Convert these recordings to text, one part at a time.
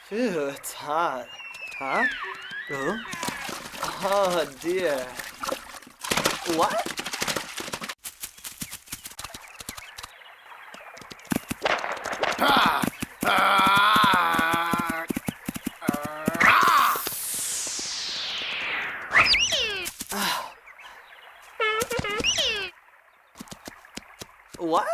Phew, it's hot. Huh? Oh? Oh, dear. What? What?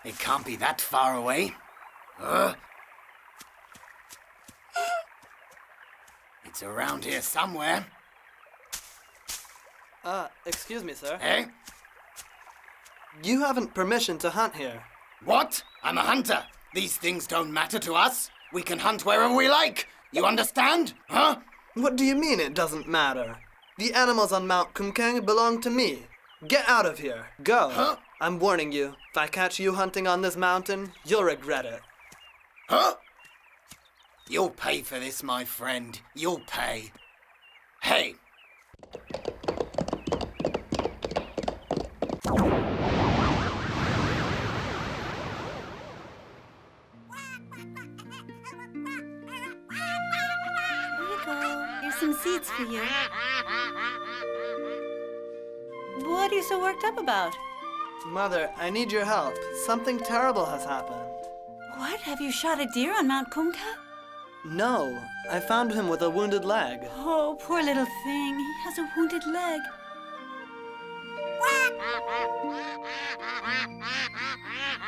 It can't be that far away. It's around here somewhere. Excuse me, sir. Eh? You haven't permission to hunt here. What? I'm a hunter. These things don't matter to us. We can hunt wherever we like. You understand? Huh? What do you mean it doesn't matter? The animals on Mount Kungang belong to me. Get out of here. Go. Huh? I'm warning you. If I catch you hunting on this mountain, you'll regret it. Huh? You'll pay for this, my friend. You'll pay. Hey! Some seeds for you. What are you so worked up about? Mother, I need your help. Something terrible has happened. What? Have you shot a deer on Mount Kungang? No, I found him with a wounded leg. Oh, poor little thing. He has a wounded leg.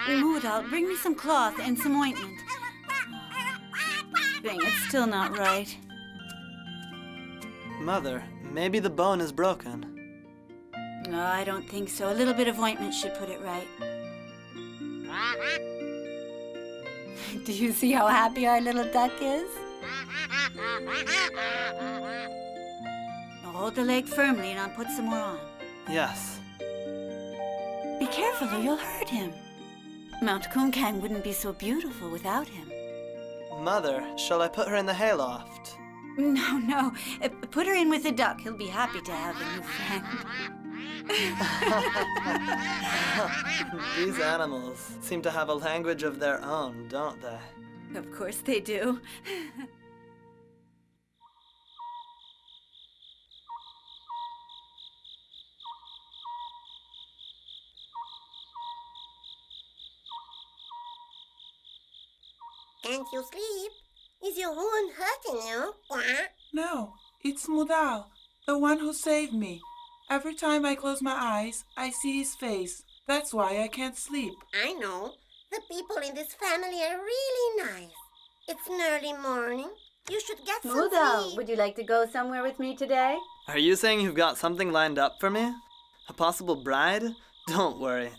Mudal, bring me some cloth and some ointment. Thing, it's still not right. Mother, maybe the bone is broken. No, I don't think so. A little bit of ointment should put it right. Do you see how happy our little duck is? Now hold the leg firmly and I'll put some more on. Yes. Be careful or you'll hurt him. Mount Kungang wouldn't be so beautiful without him. Mother, shall I put her in the hayloft? No. Put her in with the duck. He'll be happy to have a new friend. These animals seem to have a language of their own, don't they? Of course they do. Can't you sleep? Is your wound hurting you? No, it's Mudal, the one who saved me. Every time I close my eyes, I see his face. That's why I can't sleep. I know. The people in this family are really nice. It's an early morning. You should get some Mudal, sleep. would you like to go somewhere with me today? Are you saying you've got something lined up for me? A possible bride? Don't worry.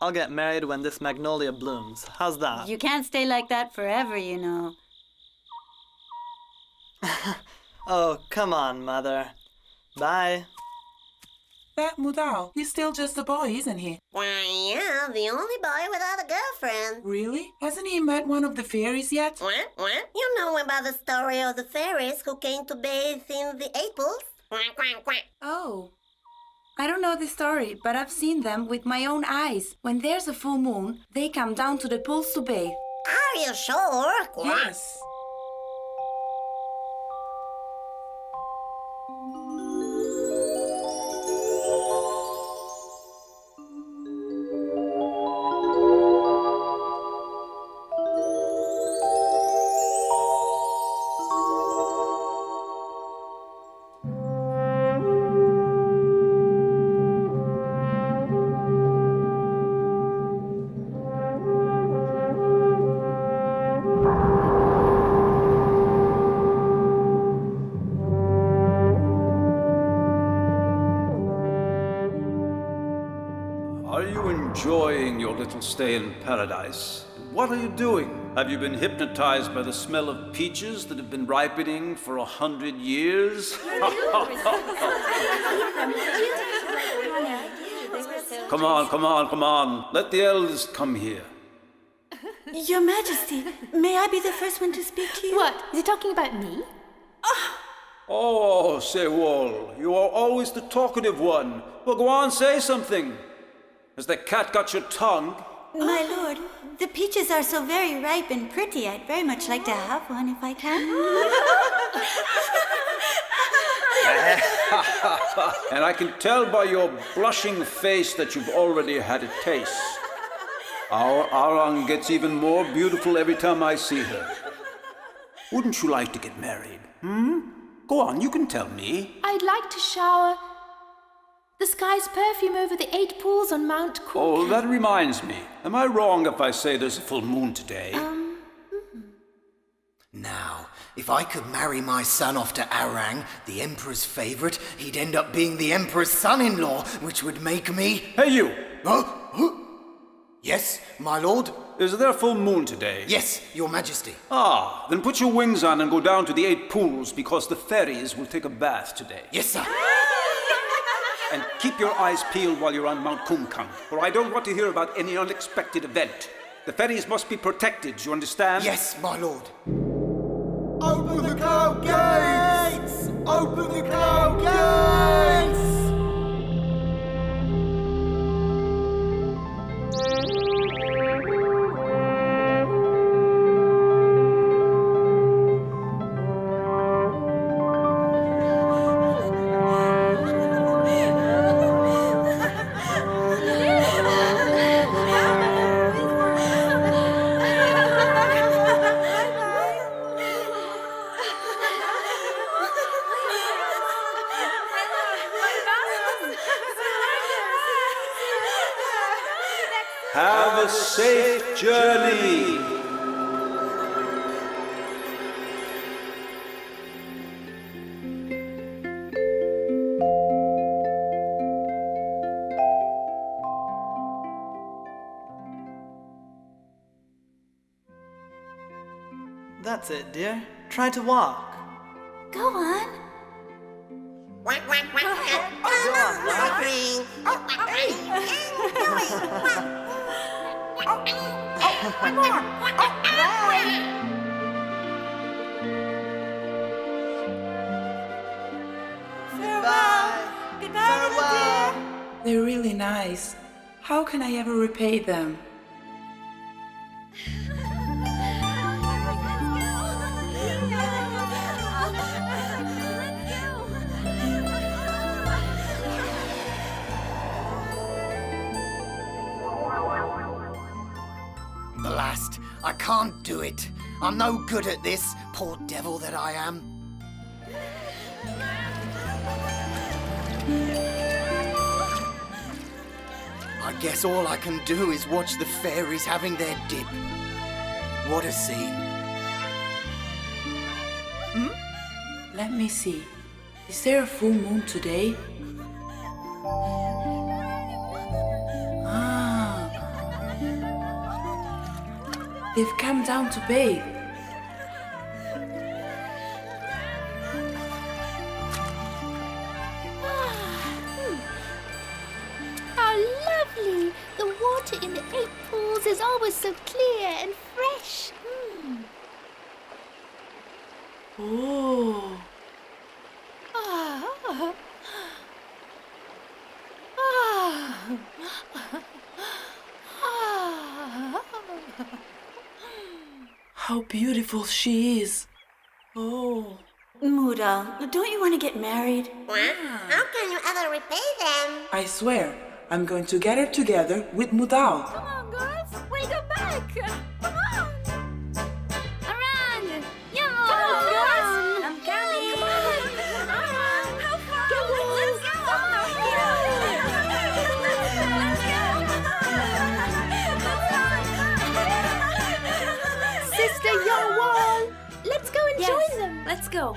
I'll get married when this magnolia blooms. How's that? You can't stay like that forever, you know. Oh, come on, Mother. Bye. That Mudal, he's still just a boy, isn't he? Why, yeah, the only boy without a girlfriend. Really? Hasn't he met one of the fairies yet? What? You know about the story of the fairies who came to bathe in the apples? Oh. I don't know the story, but I've seen them with my own eyes. When there's a full moon, they come down to the pools to bathe. Are you sure? Yes. Are you enjoying your little stay in paradise? What are you doing? Have you been hypnotized by the smell of peaches that have been ripening for 100 years? Come on. Let the elders come here. Your Majesty, may I be the first one to speak to you? What? Is he talking about me? Oh, Sewol, you are always the talkative one. Well, go on, say something. Has the cat got your tongue? My lord, the peaches are so very ripe and pretty. I'd very much like to have one if I can. And I can tell by your blushing face that you've already had a taste. Our Arang gets even more beautiful every time I see her. Wouldn't you like to get married? Go on, you can tell me. I'd like to shower the sky's perfume over the 8 pools on Mount Kungang. Oh, that reminds me. Am I wrong if I say there's a full moon today? Now, if I could marry my son off to Arang, the Emperor's favorite, he'd end up being the Emperor's son-in-law, which would make me... Hey, you! Huh? Yes, my lord? Is there a full moon today? Yes, your majesty. Ah, then put your wings on and go down to the 8 pools because the fairies will take a bath today. Yes, sir. And keep your eyes peeled while you're on Mount Kungang, for I don't want to hear about any unexpected event. The fairies must be protected, you understand? Yes, my lord. Open the cloud gates! Open the cloud gates! Have a safe journey. That's it, dear. Try to walk. Go on. Quack, quack, quack, quack. Come on, quack, ring. Quack, ring. Farewell. Goodbye, little dear. They're really nice. How can I ever repay them? Blast! I can't do it. I'm no good at this, poor devil that I am. I guess all I can do is watch the fairies having their dip. What a scene. Let me see. Is there a full moon today? Ah. They've come down to bathe. How lovely! The water in the 8 pools is always so clear and fresh. Oh. How beautiful she is. Oh. Mudal, don't you want to get married? What? How can you ever repay them? I swear, I'm going to get her together with Mudal. Come on, girls. We'll go back. Come on. Around. Yeah. Come on, girls. I'm coming. Come on. How far? Go. Let's go. Sister Yowal, let's go and join them. Let's go.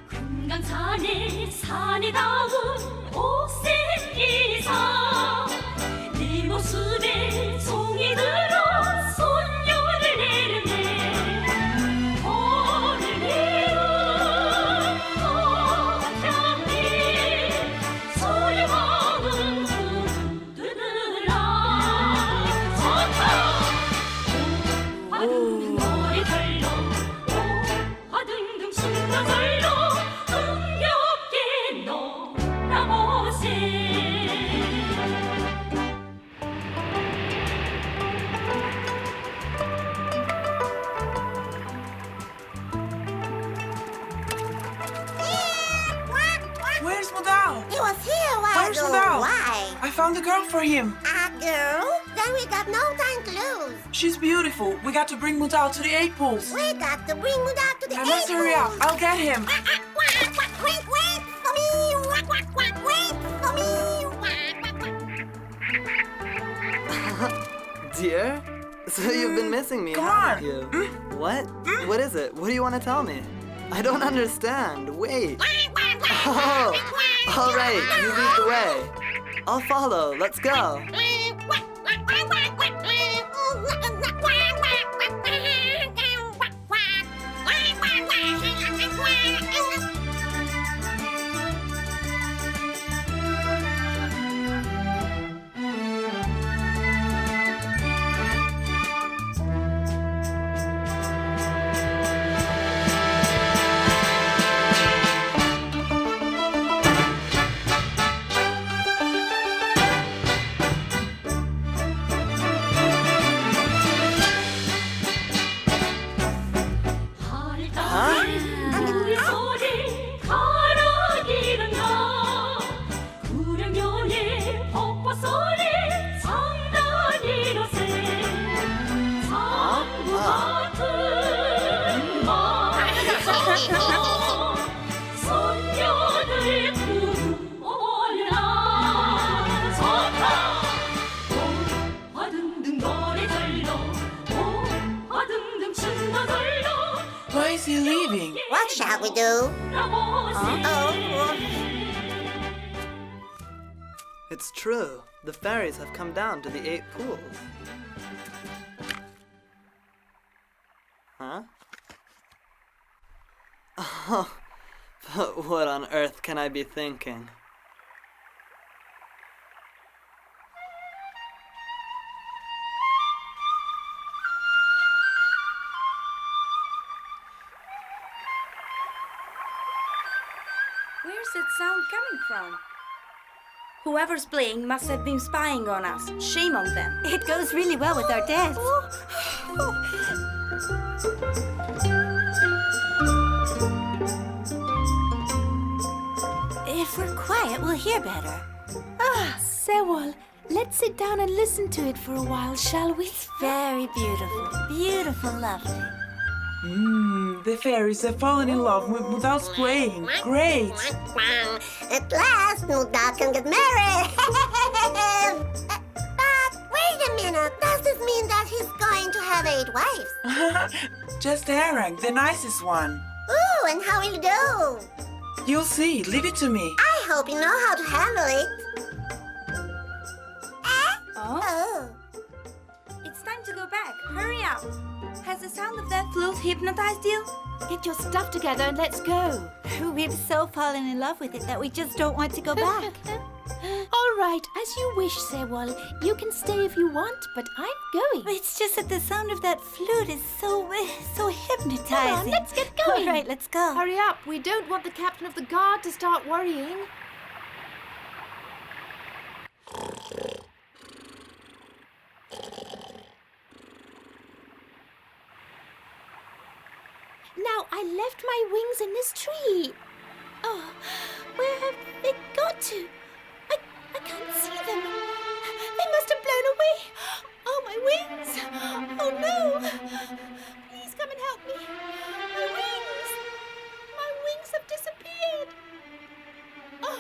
금강산에 산에다운 옥센이사 네 모습에 송이 들어 손녀를 내르네 오늘 내은 어장미 Mudal! He was here a while Where's ago. Mudal? Why? I found a girl for him. A girl? Then we got no time to lose. She's beautiful. We got to bring Mudal to the 8 pools. We got to bring Mudal to the I must hurry up. I'll get him. Wait for me. Wait for me. Dear? So you've been missing me, Come haven't on. you? What? What is it? What do you want to tell me? I don't understand. Wait. Oh, all right. You lead the way. I'll follow. Let's go. 우리 소리 가라기는 나 구령연의 벚꽃 소리 장난이로세 상부 같은 마음에서 손녀들 부어라 좋다 화등등 노래 들러 화등등 춤도 들러 Why is he leaving? What shall we do? It's true. The fairies have come down to the 8 pools. Huh? Oh, but what on earth can I be thinking? Where's that sound coming from? Whoever's playing must have been spying on us. Shame on them. It goes really well with our dance. If we're quiet, we'll hear better. Sewol, let's sit down and listen to it for a while, shall we? Very beautiful. Beautiful, lovely. The fairies have fallen in love with Mudal's playing. Great! At last, Mudal can get married. But wait a minute. Does this mean that he's going to have 8 wives? Just Arang, the nicest one. Ooh, and how will you do? You'll see. Leave it to me. I hope you know how to handle it. Oh? It's time to go back. Hurry up. Has the sound of that flute hypnotized you? Get your stuff together and let's go. We've so fallen in love with it that we just don't want to go back. All right, as you wish, Sewol. You can stay if you want, but I'm going. It's just that the sound of that flute is so hypnotizing. Come on, let's get going. All right, let's go. Hurry up. We don't want the captain of the guard to start worrying. Now, I left my wings in this tree. Oh, where have they got to? I can't see them. They must have blown away. Oh, my wings. Oh, no. Please come and help me. My wings. My wings have disappeared. Oh.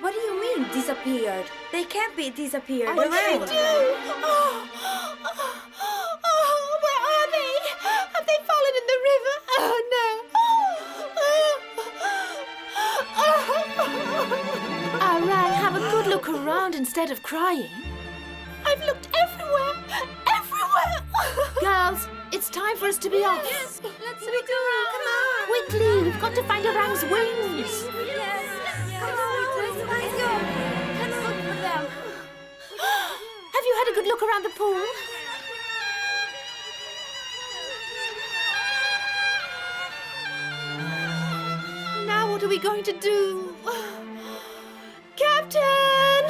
What do you mean, disappeared? They can't be disappeared. What did I do? Oh, where are they? Have they fallen in the river? Oh, no. Arang, have a good look around instead of crying. I've looked everywhere. Everywhere. Girls, it's time for us to be off. Yes, let's go. Come on. Quickly, we've got to find Arang's wings. Yes. Come on, let's go. Let's look for them. Have you had a good look around the pool? Now what are we going to do? Captain!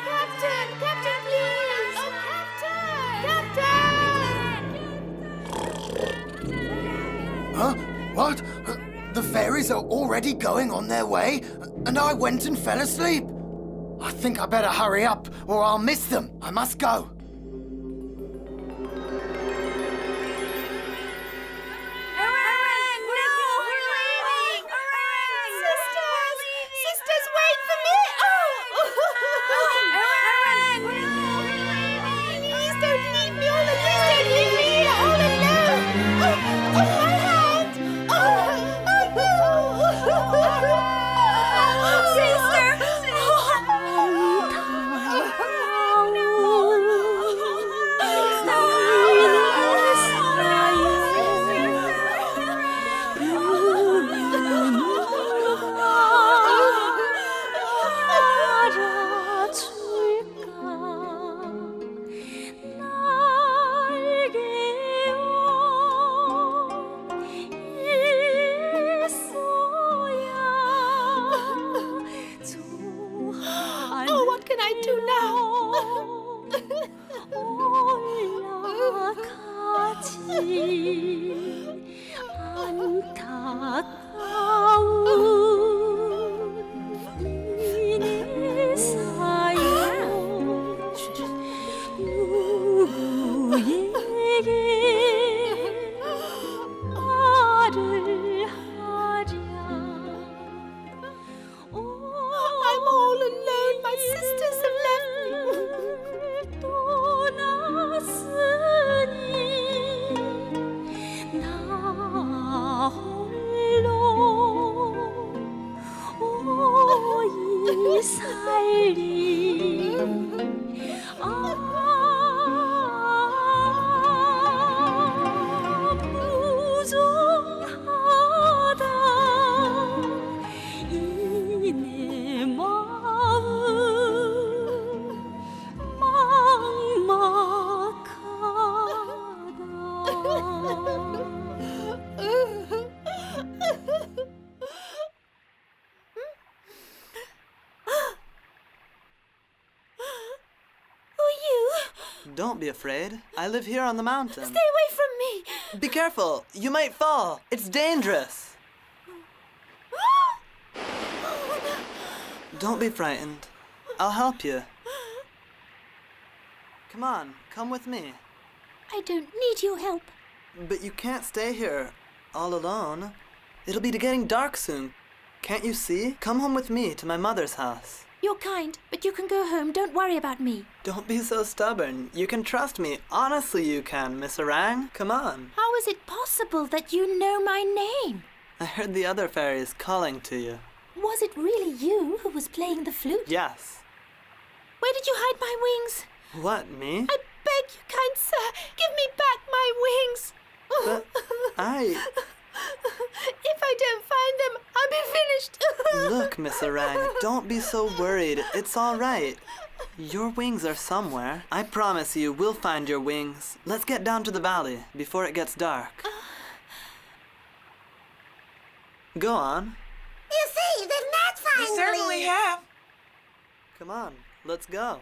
Captain! Captain, please! Oh, Captain! Captain! Huh? What? The fairies are already going on their way, and I went and fell asleep. I think I better hurry up, or I'll miss them. I must go. Sisters, wait for me! Please don't leave me all alone! Please don't leave me all alone! My hand! Sister! Oh, what can I do now? I'm all alone. My sisters have left Don't be afraid. I live here on the mountain. Stay away from me! Be careful. You might fall. It's dangerous. Don't be frightened. I'll help you. Come on, come with me. I don't need your help. But you can't stay here all alone. It'll be getting dark soon. Can't you see? Come home with me to my mother's house. You're kind, but you can go home. Don't worry about me. Don't be so stubborn. You can trust me. Honestly, you can, Miss Orang. Come on. How is it possible that you know my name? I heard the other fairies calling to you. Was it really you who was playing the flute? Yes. Where did you hide my wings? What, me? I beg you, kind sir, give me back my wings. But If I don't find them, I'll be finished. Look, Miss Orang, don't be so worried. It's all right. Your wings are somewhere. I promise you, we'll find your wings. Let's get down to the valley before it gets dark. Go on. You see, they've met We finally. certainly have. Come on, let's go.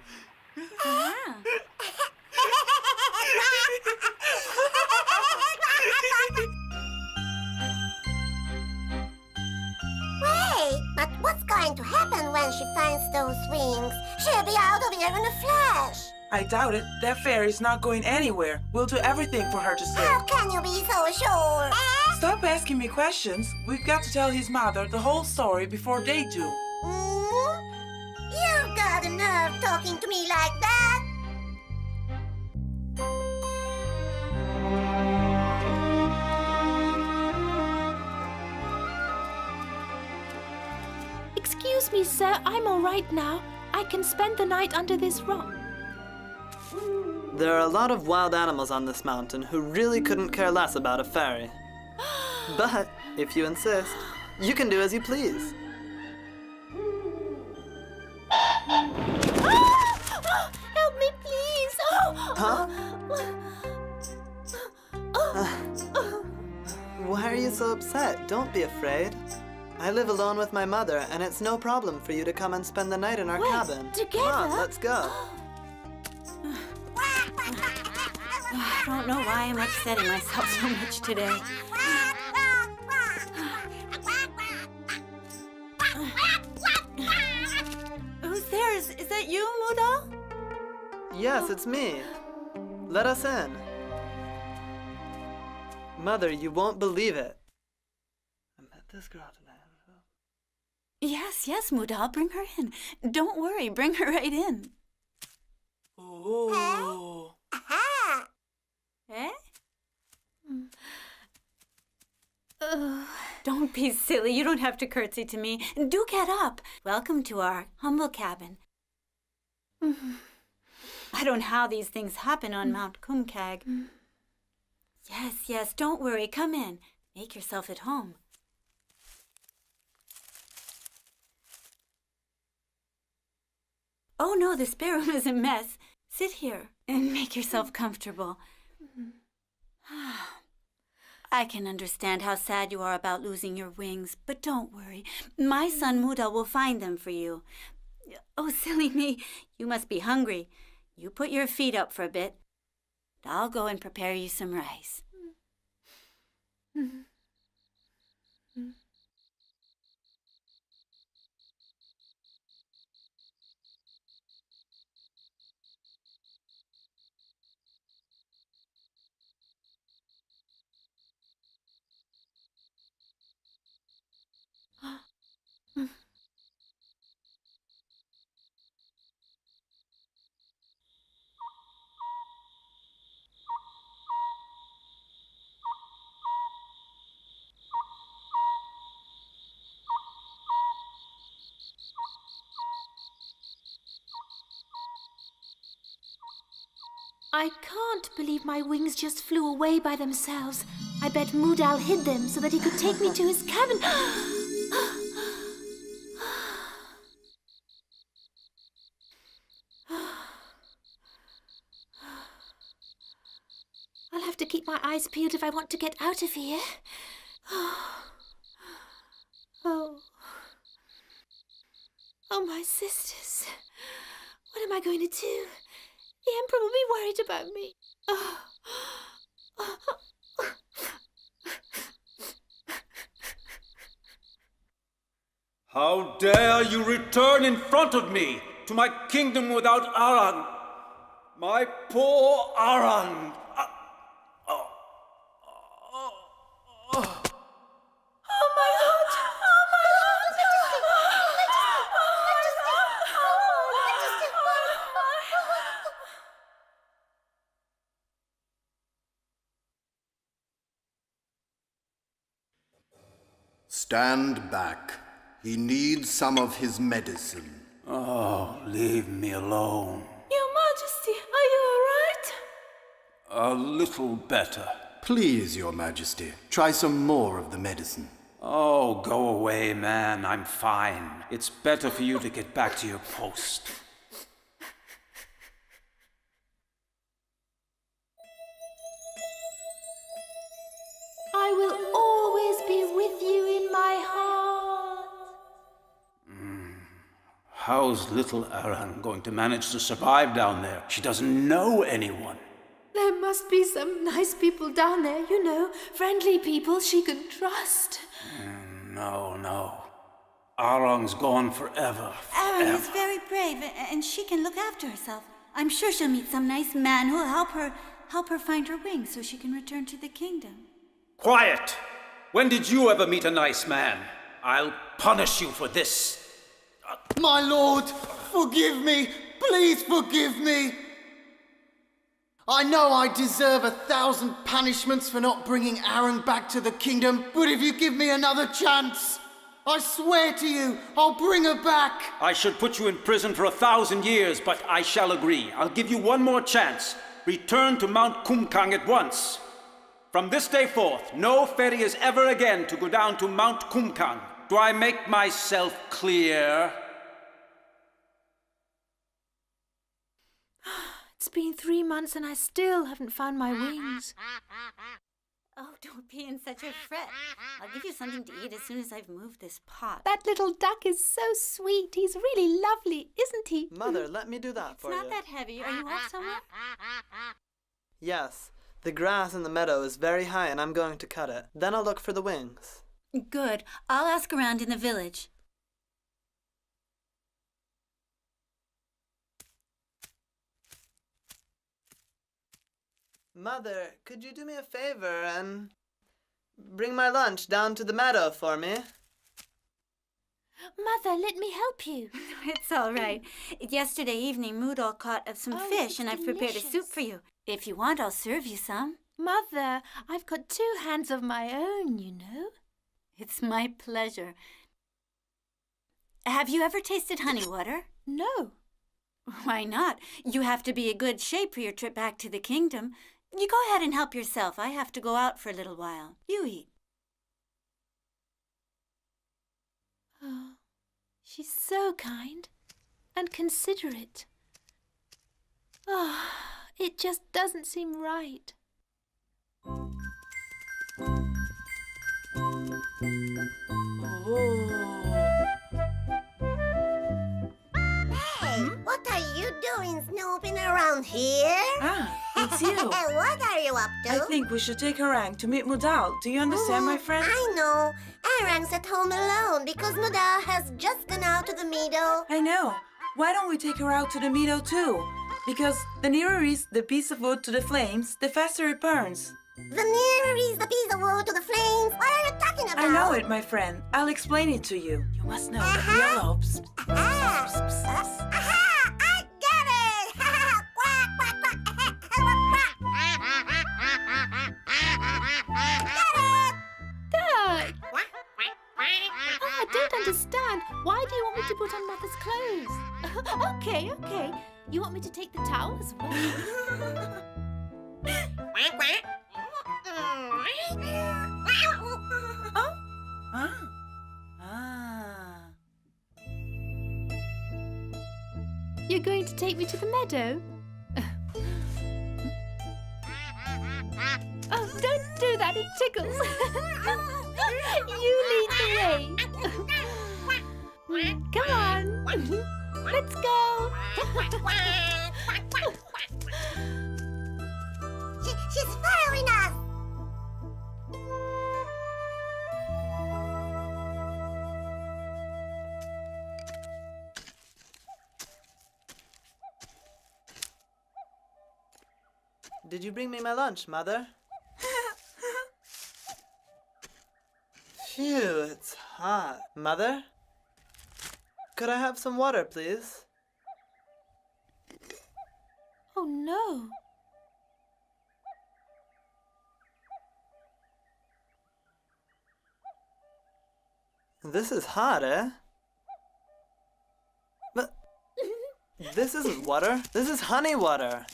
Wait, but what's going to happen when she finds those wings? She'll be out of here in a flash. I doubt it. That fairy's not going anywhere. We'll do everything for her to stay. How can you be so sure? Stop asking me questions. We've got to tell his mother the whole story before they do. You've got a nerve talking to me like that. Excuse me, sir. I'm all right now. I can spend the night under this rock. There are a lot of wild animals on this mountain who really couldn't care less about a fairy. But, if you insist, you can do as you please. Help me, please. Huh? Why are you so upset? Don't be afraid. I live alone with my mother, and it's no problem for you to come and spend the night in our What? cabin. Together? Come on, let's go. I don't know why I'm upsetting myself so much today. Who's there? Is that you, Mudal? Yes, it's me. Let us in. Mother, you won't believe it. I met this girl today. Yes, Mudal, bring her in. Don't worry, bring her right in. Oh. Aha! Eh? Don't be silly. You don't have to curtsy to me. Do get up. Welcome to our humble cabin. I don't know how these things happen on Mount Kungang. Yes, don't worry. Come in. Make yourself at home. Oh no, the spare room is a mess. Sit here and make yourself comfortable. I can understand how sad you are about losing your wings, but don't worry. My son Mudal will find them for you. Oh, silly me. You must be hungry. You put your feet up for a bit. I'll go and prepare you some rice. I can't believe my wings just flew away by themselves. I bet Mudal hid them so that he could take me to his cabin. I'll have to keep my eyes peeled if I want to get out of here. Oh, my sisters. What am I going to do? The Emperor will be worried about me. How dare you return in front of me to my kingdom without Arang? My poor Arang. Stand back. He needs some of his medicine. Oh, leave me alone. Your Majesty, are you all right? A little better. Please, Your Majesty, try some more of the medicine. Oh, go away, man. I'm fine. It's better for you to get back to your post. I will always be with you in my heart. How's little Arang going to manage to survive down there? She doesn't know anyone. There must be some nice people down there, you know, friendly people she can trust. No. Arang's gone forever. Arang is very brave, and she can look after herself. I'm sure she'll meet some nice man who'll help her find her wings so she can return to the kingdom. Quiet! When did you ever meet a nice man? I'll punish you for this. My lord, forgive me. Please forgive me. I know I deserve 1,000 punishments for not bringing Arang back to the kingdom, but if you give me another chance, I swear to you, I'll bring her back. I should put you in prison for 1,000 years, but I shall agree. I'll give you one more chance. Return to Mount Kungang at once. From this day forth, no ferry is ever again to go down to Mount Kungang. Do I make myself clear? It's been 3 months and I still haven't found my wings. Oh, don't be in such a fret. I'll give you something to eat as soon as I've moved this pot. That little duck is so sweet. He's really lovely, isn't he? Mother, let me do that It's for you. not that heavy. Are you off somewhere? Yes. The grass in the meadow is very high and I'm going to cut it. Then I'll look for the wings. Good. I'll ask around in the village. Mother, could you do me a favor and bring my lunch down to the meadow for me? Mother, let me help you. It's all right. Yesterday evening, Mudal caught some Oh, fish, it's and I've prepared a soup delicious. for you. If you want, I'll serve you some. Mother, I've got 2 hands of my own, you know. It's my pleasure. Have you ever tasted honey water? No. Why not? You have to be in good shape for your trip back to the kingdom. You go ahead and help yourself. I have to go out for a little while. You eat. Oh, she's so kind and considerate. Oh, it just doesn't seem right. Hey, what are you doing snooping around here? Ah, it's you. What are you up to? I think we should take Orang to meet Mudal. Do you understand, my friend? I know. Arang's at home alone because Mudal has just gone out to the meadow. I know. Why don't we take her out to the meadow too? Because the nearer is the piece of wood to the flames, the faster it burns. The nearer is the piece of wood to the flames. What are you talking about? I know it, my friend. I'll explain it to you. You must know that we are loves. Aha! I get it! Quack, quack, quack. Get it! Dad! I don't understand. Why do you want me to put on Mother's clothes? Okay. You want me to take the towel as well? You're going to take me to the meadow? Oh, don't do that, it tickles. You lead the way. Come on. Let's go. She's following us. Did you bring me my lunch, Mother? Phew, it's hot. Mother? Could I have some water, please? Oh, no. This is hot, eh? But this isn't water. This is honey water.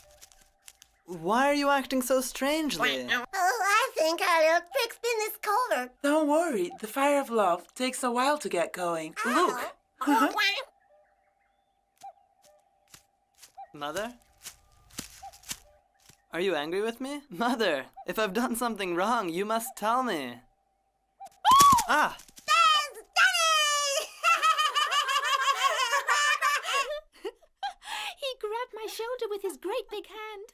Why are you acting so strangely? Oh, I think our little trick's been discovered. Don't worry. The fire of love takes a while to get going. Look. Mother? Are you angry with me? Mother, if I've done something wrong, you must tell me. Ah! He grabbed my shoulder with his great big hand.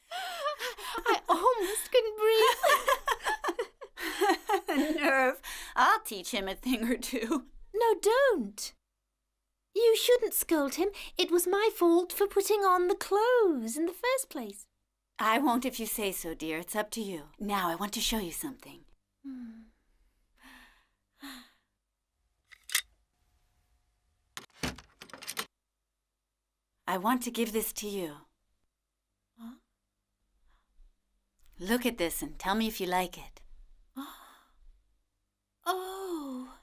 I almost couldn't breathe. Nerve. I'll teach him a thing or two. No, don't. You shouldn't scold him. It was my fault for putting on the clothes in the first place. I won't if you say so, dear. It's up to you. Now I want to show you something. I want to give this to you. Huh? Look at this and tell me if you like it. Oh.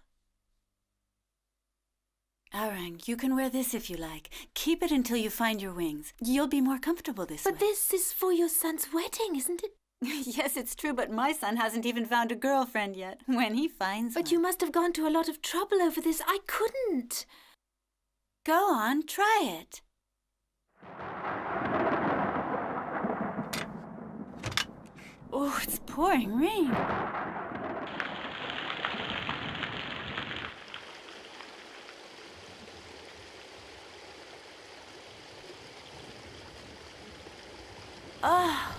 Orang, you can wear this if you like. Keep it until you find your wings. You'll be more comfortable this way. But this is for your son's wedding, isn't it? Yes, it's true, but my son hasn't even found a girlfriend yet. When he finds But one. you must have gone to a lot of trouble over this. I couldn't. Go on, try it. Oh, it's pouring rain. Oh.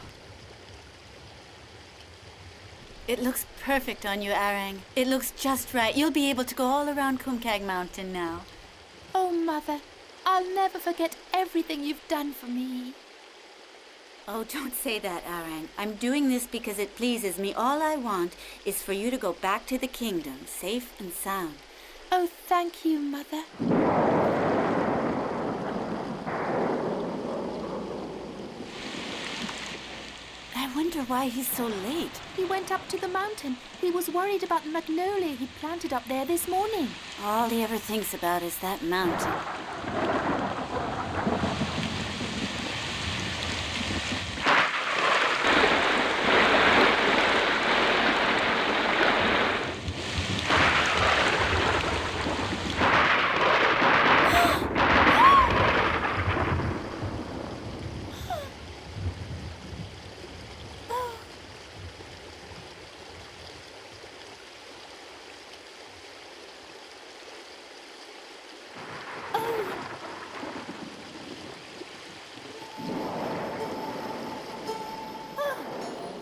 It looks perfect on you, Arang. It looks just right. You'll be able to go all around Kungang Mountain now. Oh, Mother, I'll never forget everything you've done for me. Oh, don't say that, Arang. I'm doing this because it pleases me. All I want is for you to go back to the kingdom, safe and sound. Oh, thank you, Mother. I wonder why he's so late. He went up to the mountain. He was worried about the magnolia he planted up there this morning. All he ever thinks about is that mountain.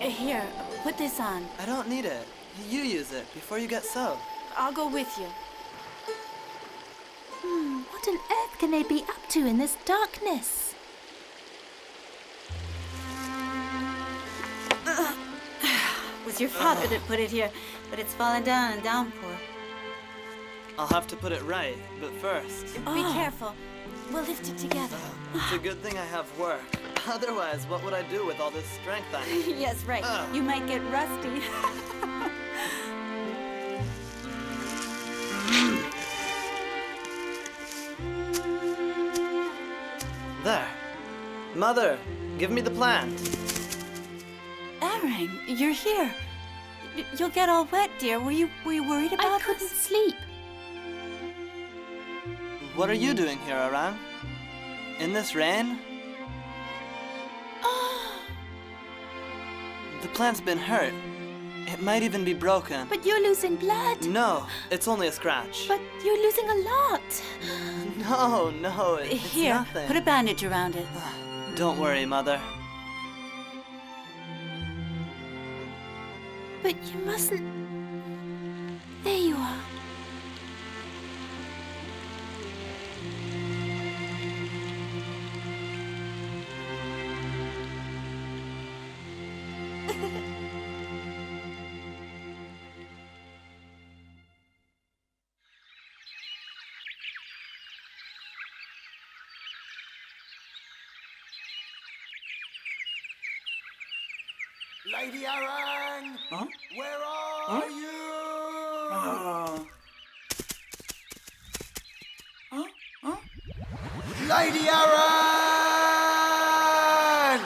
Here, put this on. I don't need it. You use it before you get soaked. I'll go with you. What on earth can they be up to in this darkness? It was your father that put it here, but it's fallen down in downpour. I'll have to put it right, but first, Be careful. We'll lift it together. it's a good thing I have work. Otherwise, what would I do with all this strength I have? Yes, right. You might get rusty. There. Mother, give me the plant. Arang, you're here. You'll get all wet, dear. Were you worried I about couldn't this? sleep. What are you doing here, Arang? In this rain? The plant's been hurt. It might even be broken. But you're losing blood. No, it's only a scratch. But you're losing a lot. No, it's Here, nothing. put a bandage around it. Don't worry, Mother. But you mustn't. There you are. Lady Arang! Huh? Where are you? Lady Arang!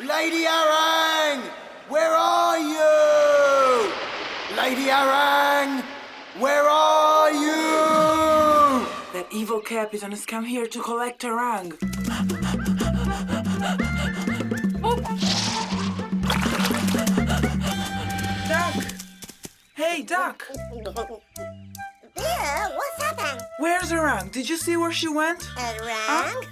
Lady Arang! Where are you? Lady Arang! Where are you? That evil captain has come here to collect Arang. Duck! Hey, Duck! Yeah, what's happened? Where's Arang? Did you see where she went? Around?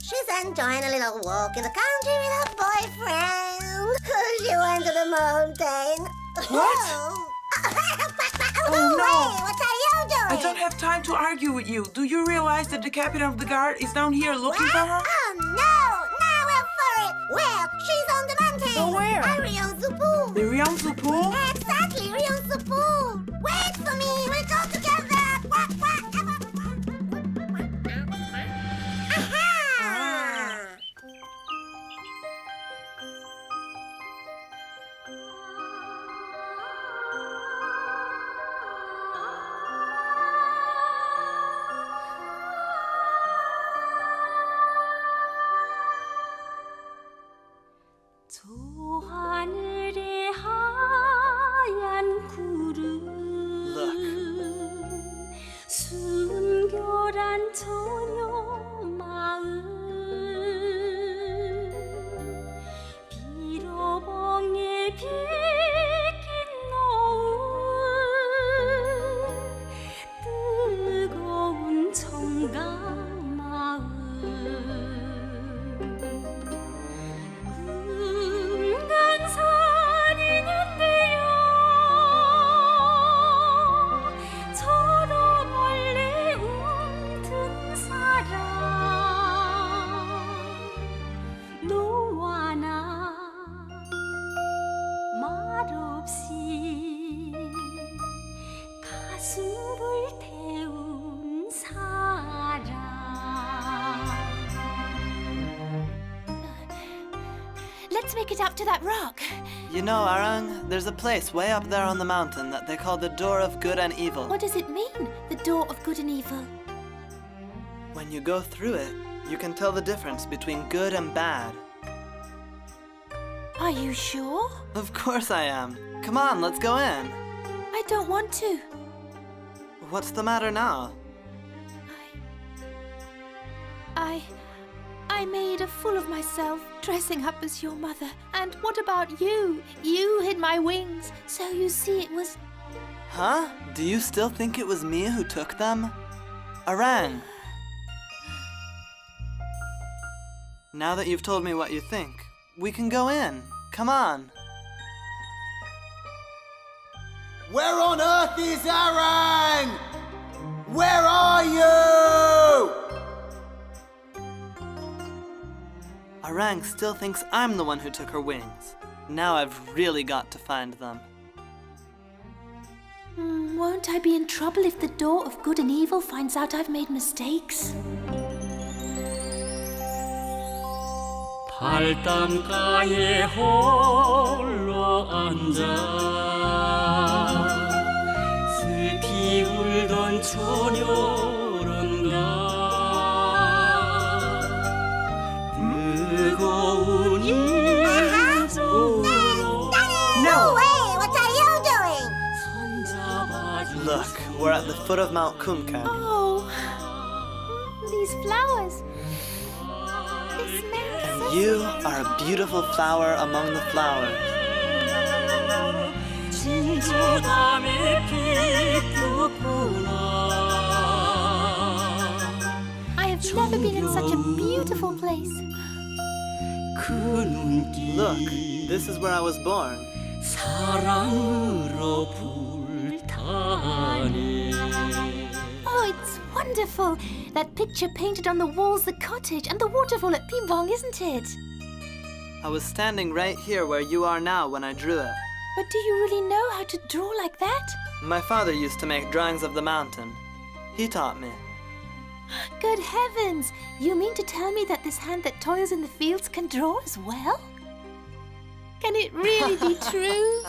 She's enjoying a little walk in the country with her boyfriend. She went to the mountain. What? Oh, no. Wait, what are you doing? I don't have time to argue with you. Do you realize that the captain of the guard is down here looking for her? Oh, no! Now we're for it! Well, she's on the mountain! Oh, where? Rionsupu! The Rionsu pool? Exactly, Rionsupu! Wait for me! We'll go together! Quack, quack! Aha! 저 하늘의 하얀 구름 순결한 처녀 마음 비로봉에 비긴 노을 뜨거운 청각 마음 금강산이 있는데요 저로 멀리 움튼 산 Let's make it up to that rock. You know, Arang, there's a place way up there on the mountain that they call the Door of Good and Evil. What does it mean, the door of good and evil? When you go through it, you can tell the difference between good and bad. Are you sure? Of course I am. Come on, let's go in. I don't want to. What's the matter now? I made a fool of myself dressing up as your mother. And what about you? You hid my wings, so you see it was... Huh? Do you still think it was me who took them? Arang! Now that you've told me what you think, we can go in. Come on. Where on earth is Arang? Where are you? Arang still thinks I'm the one who took her wings. Now I've really got to find them. Won't I be in trouble if the door of good and evil finds out I've made mistakes? 발담가에 홀로 앉아 슬피 울던 처녀란가 뜨거운 인조로 No way! What are you doing? 손잡아준 Look, we're at the foot of Mount Kungang. Oh, these flowers. They smell so You are a beautiful flower among the flowers. 진주담에 피었구나 I have never been in such a beautiful place. 그 눈길 Look, this is where I was born. 사랑으로 불타네 Oh, it's wonderful. That picture painted on the walls, the cottage, and the waterfall at Pimbong, isn't it? I was standing right here where you are now when I drew it. But do you really know how to draw like that? My father used to make drawings of the mountain. He taught me. Good heavens! You mean to tell me that this hand that toils in the fields can draw as well? Can it really be true?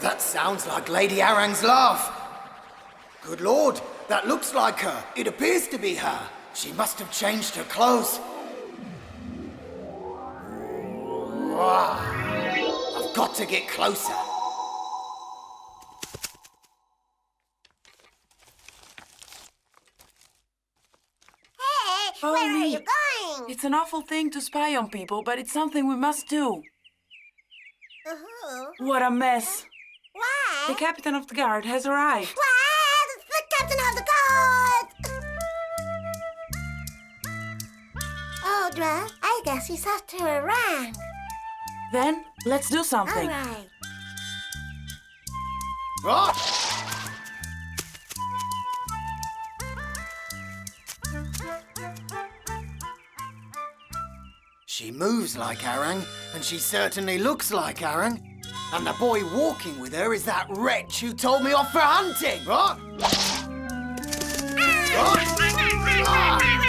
That sounds like Lady Arang's laugh. Good Lord, that looks like her. It appears to be her. She must have changed her clothes. I've got to get closer. Hey, Follow where are me. you going? It's an awful thing to spy on people, but it's something we must do. Uh-huh. What a mess. Why? The captain of the guard has arrived. What? The captain of the guard! Audra, I guess he's after a rank. Then, let's do All something. right. Ah! She moves like Arang, and she certainly looks like Arang. And the boy walking with her is that wretch who told me off for hunting. Ah! Ah!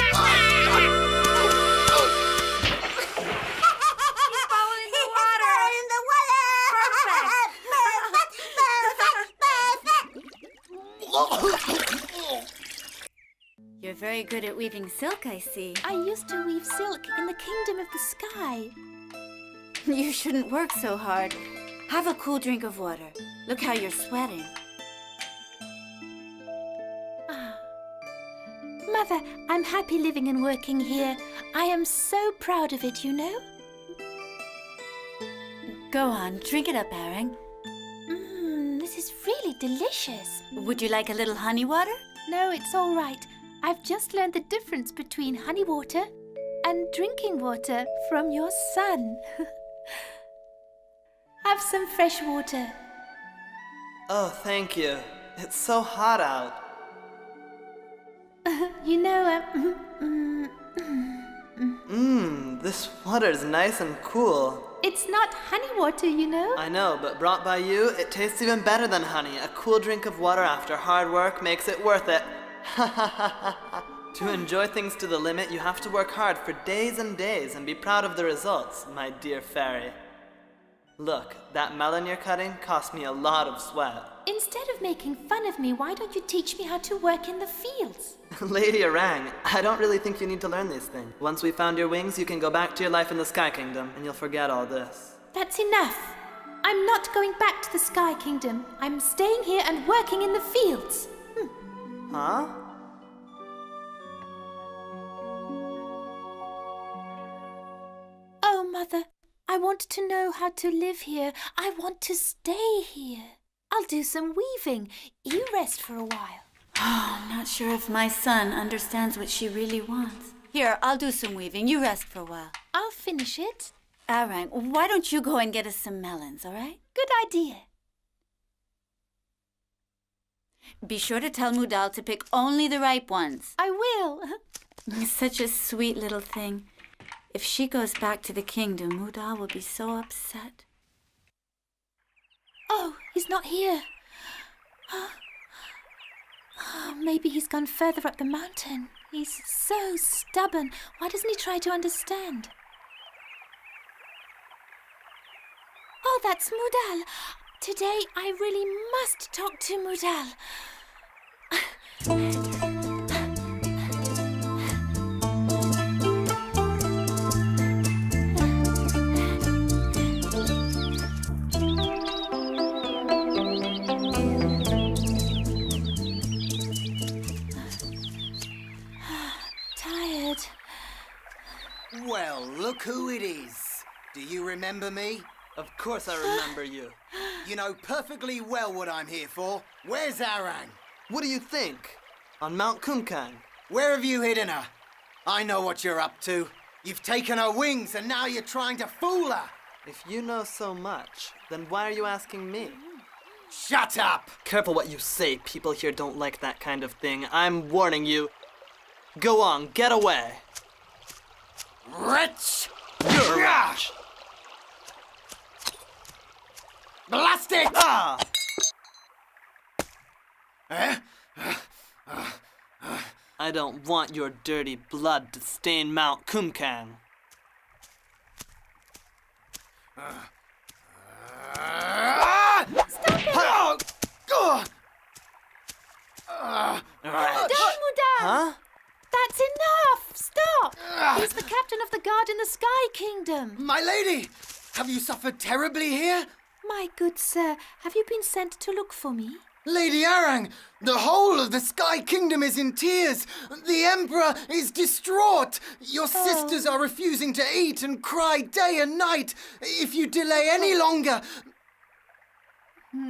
You're very good at weaving silk, I see. I used to weave silk in the kingdom of the sky. You shouldn't work so hard. Have a cool drink of water. Look how you're sweating. Mother, I'm happy living and working here. I am so proud of it, you know. Go on, drink it up, Arang. This is really delicious. Would you like a little honey water? No, it's all right. I've just learned the difference between honey water and drinking water from your son. Have some fresh water. Oh, thank you. It's so hot out. You know, This water's nice and cool. it's not honey water, you know. I know, but brought by you, it tastes even better than honey. A cool drink of water after hard work makes it worth it. Ha ha ha ha ha. To enjoy things to the limit, you have to work hard for days and days and be proud of the results, my dear fairy. Look, that melon you're cutting cost me a lot of sweat. Instead of making fun of me, why don't you teach me how to work in the fields? Lady Orang, I don't really think you need to learn these things. Once we found your wings, you can go back to your life in the Sky Kingdom, and you'll forget all this. That's enough. I'm not going back to the Sky Kingdom. I'm staying here and working in the fields. Huh? Oh, Mother, I want to know how to live here. I want to stay here. I'll do some weaving. You rest for a while. Oh, I'm not sure if my son understands what she really wants. Here, I'll do some weaving. You rest for a while. I'll finish it. Arang, why don't you go and get us some melons, all right? Good idea. Be sure to tell Mudal to pick only the ripe ones. I will. Such a sweet little thing. If she goes back to the kingdom, Mudal will be so upset. Oh, he's not here. Oh, maybe he's gone further up the mountain. He's so stubborn. Why doesn't he try to understand? Oh, that's Mudal. Today I really must talk to Mudal. Tired. Well, look who it is. Do you remember me? Of course I remember you. You know perfectly well what I'm here for. Where's Arang? What do you think? On Mount Kungang. Where have you hidden her? I know what you're up to. You've taken her wings and now you're trying to fool her. If you know so much, then why are you asking me? Shut up! Careful what you say. People here don't like that kind of thing. I'm warning you. Go on, get away. Wretch! You're a wretch. Blast it! Ah! I don't want your dirty blood to stain Mount Kungang. Stop it! Mudal, Mudal! Huh? That's enough! Stop! He's the captain of the guard in the Sky Kingdom. My lady! Have you suffered terribly here? My good sir, have you been sent to look for me? Lady Arang, the whole of the Sky Kingdom is in tears. The Emperor is distraught. Your sisters are refusing to eat and cry day and night. If you delay any longer,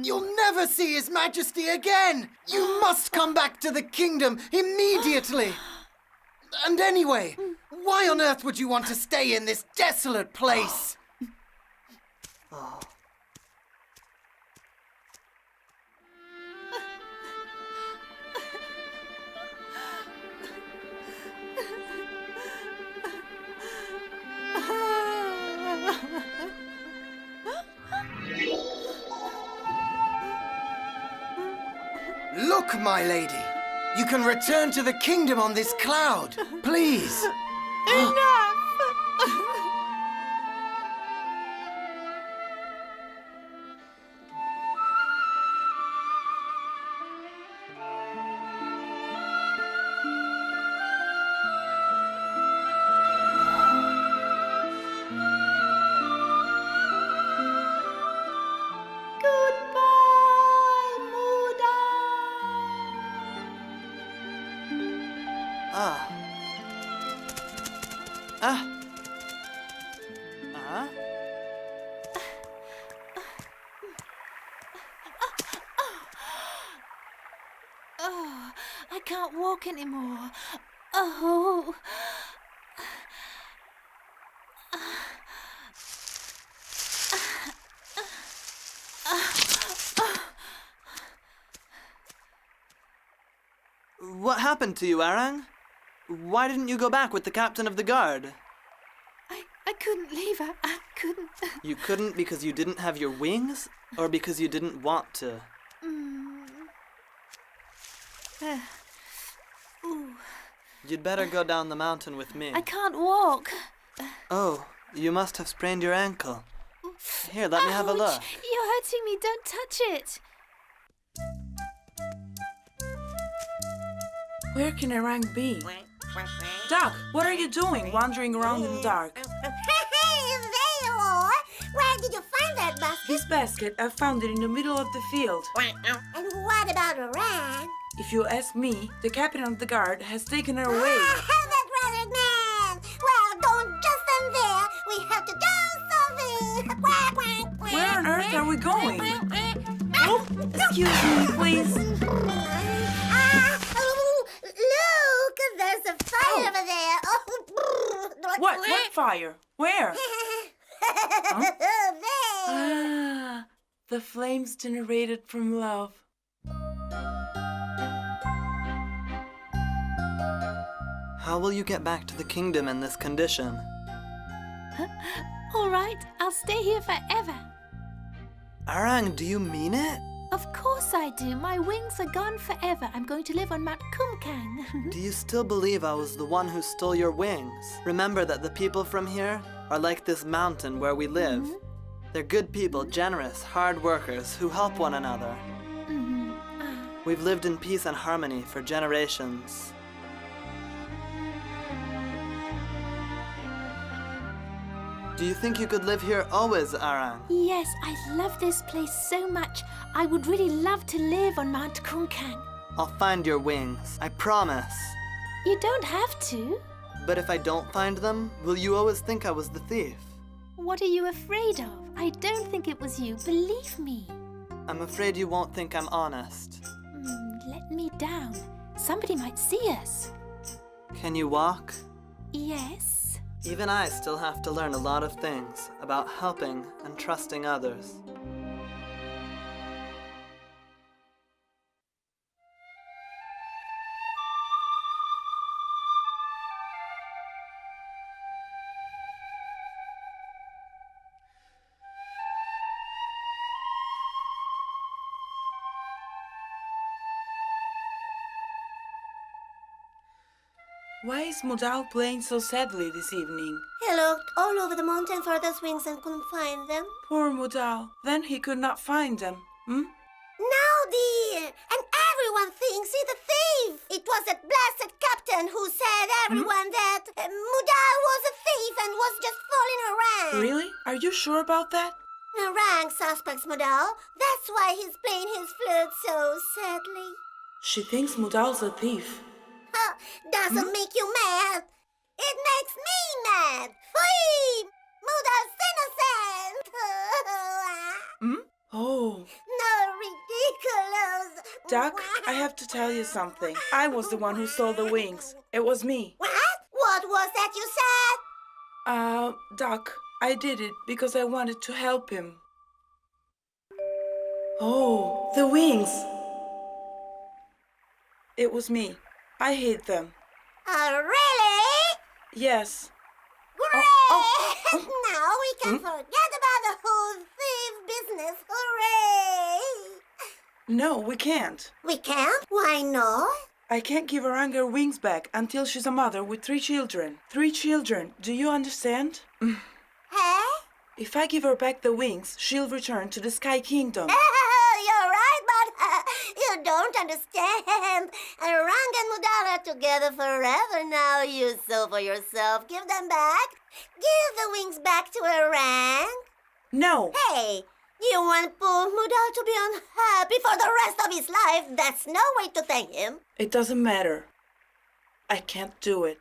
you'll never see His Majesty again. You must come back to the kingdom immediately. And anyway, why on earth would you want to stay in this desolate place? Look, my lady. You can return to the kingdom on this cloud. Please. Enough! Goodbye, Mudal! Ah. Ah. Ah. Oh, I can't walk anymore. Oh. What happened to you, Arang? Why didn't you go back with the captain of the guard? I couldn't leave. I couldn't. You couldn't because you didn't have your wings? Or because you didn't want to? Ooh. You'd better go down the mountain with me. I can't walk. Oh, you must have sprained your ankle. Here, let me have a look. You're hurting me. Don't touch it. Where can Orang be? Duck, what are you doing wandering around in the dark? Hey, there you are. Where did you find that basket? This basket, I found it in the middle of the field. And what about Orang? If you ask me, the captain of the guard has taken her away. That rather man. Well, don't just stand there. We have to do something. Quack, quack, quack. Where on earth are we going? Oh, excuse me, please. Look, there's a fire over there. Oh, What fire? Where? There. Ah, the flames generated from love. How will you get back to the kingdom in this condition? All right, I'll stay here forever. Arang, do you mean it? Of course I do. My wings are gone forever. I'm going to live on Mount Kungang. Do you still believe I was the one who stole your wings? Remember that the people from here are like this mountain where we live. They're good people, generous, hard workers who help one another. We've lived in peace and harmony for generations. Do you think you could live here always, Arang? Yes, I love this place so much. I would really love to live on Mount Kungang. I'll find your wings, I promise. You don't have to. But if I don't find them, will you always think I was the thief? What are you afraid of? I don't think it was you, believe me. I'm afraid you won't think I'm honest. Let me down. Somebody might see us. Can you walk? Yes. Even I still have to learn a lot of things about helping and trusting others. Why is Mudal playing so sadly this evening? He looked all over the mountain for those wings and couldn't find them. Poor Mudal. Then he could not find them. No, dear. And everyone thinks he's the thief. It was that blasted captain who said everyone that Mudal was a thief and was just fooling around. Really? Are you sure about that? Orang suspects Mudal. That's why he's playing his flute so sadly. She thinks Mudal's a thief. Doesn't make you mad. It makes me mad. Free! Mudal's innocent. Oh. No, ridiculous. Duck, I have to tell you something. I was the one who stole the wings. It was me. What? What was that you said? Duck, I did it because I wanted to help him. Oh, the wings. It was me. I hid them. Really? Yes. Great! Now we can forget about the whole thief business. Hooray! No, we can't. We can't? Why not? I can't give Orang her wings back until she's a mother with 3 children. 3 children. Do you understand? Hey? If I give her back the wings, she'll return to the Sky Kingdom. You're right, but you don't understand. Orang and Mudal are together forever now. You saw for yourself. Give them back. Give the wings back to Orang. No. Hey, you want poor Mudal to be unhappy for the rest of his life? That's no way to thank him. It doesn't matter. I can't do it.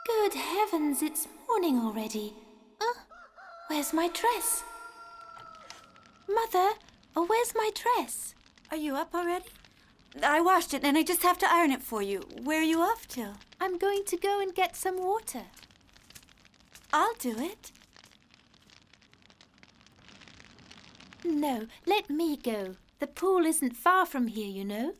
Good heavens, it's morning already. Where's my dress? Mother, where's my dress? Are you up already? I washed it and I just have to iron it for you. Where are you off to? I'm going to go and get some water. I'll do it. No, let me go. The pool isn't far from here, you know.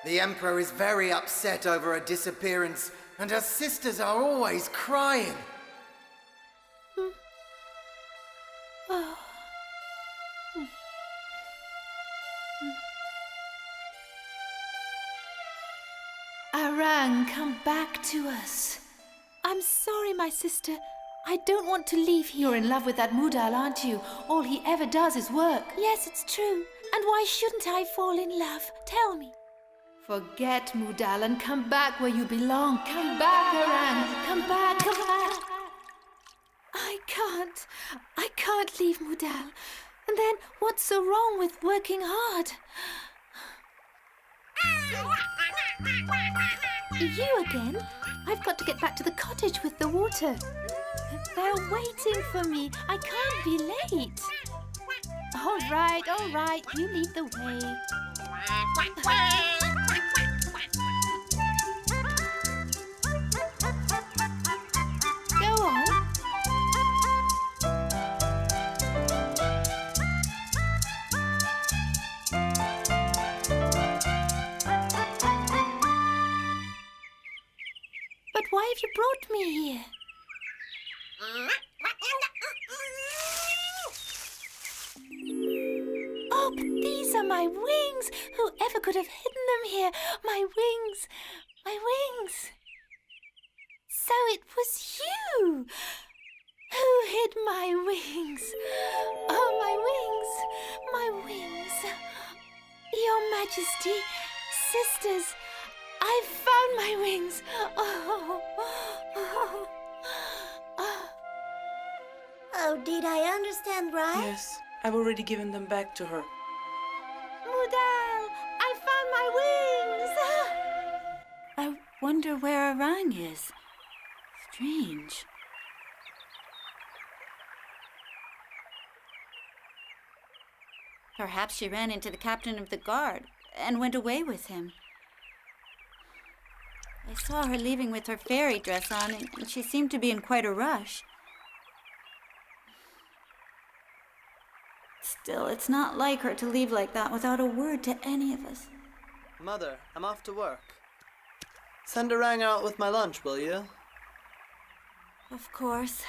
The Emperor is very upset over her disappearance, and her sisters are always crying. Arang, come back to us. I'm sorry, my sister. I don't want to leave you. You're in love with that Mudal, aren't you? All he ever does is work. Yes, it's true. And why shouldn't I fall in love? Tell me. Forget Mudal and come back where you belong. Come back, Arang. Come back, come back. I can't leave Mudal. And then what's so wrong with working hard? You again? I've got to get back to the cottage with the water. They're waiting for me. I can't be late. All right. You lead the way. Go on. But why have you brought me here? Oh, but these are my wings! Whoever could have hidden them here? My wings! My wings! So it was you! Who hid my wings? Oh, my wings! My wings! Your Majesty, sisters, I've found my wings! Oh, did I understand right? Yes, I've already given them back to her. Mudal, I found my wings! I wonder where Arang is. Strange. Perhaps she ran into the captain of the guard and went away with him. I saw her leaving with her fairy dress on, and she seemed to be in quite a rush. Still, it's not like her to leave like that without a word to any of us. Mother, I'm off to work. Send Arang out with my lunch, will you? Of course.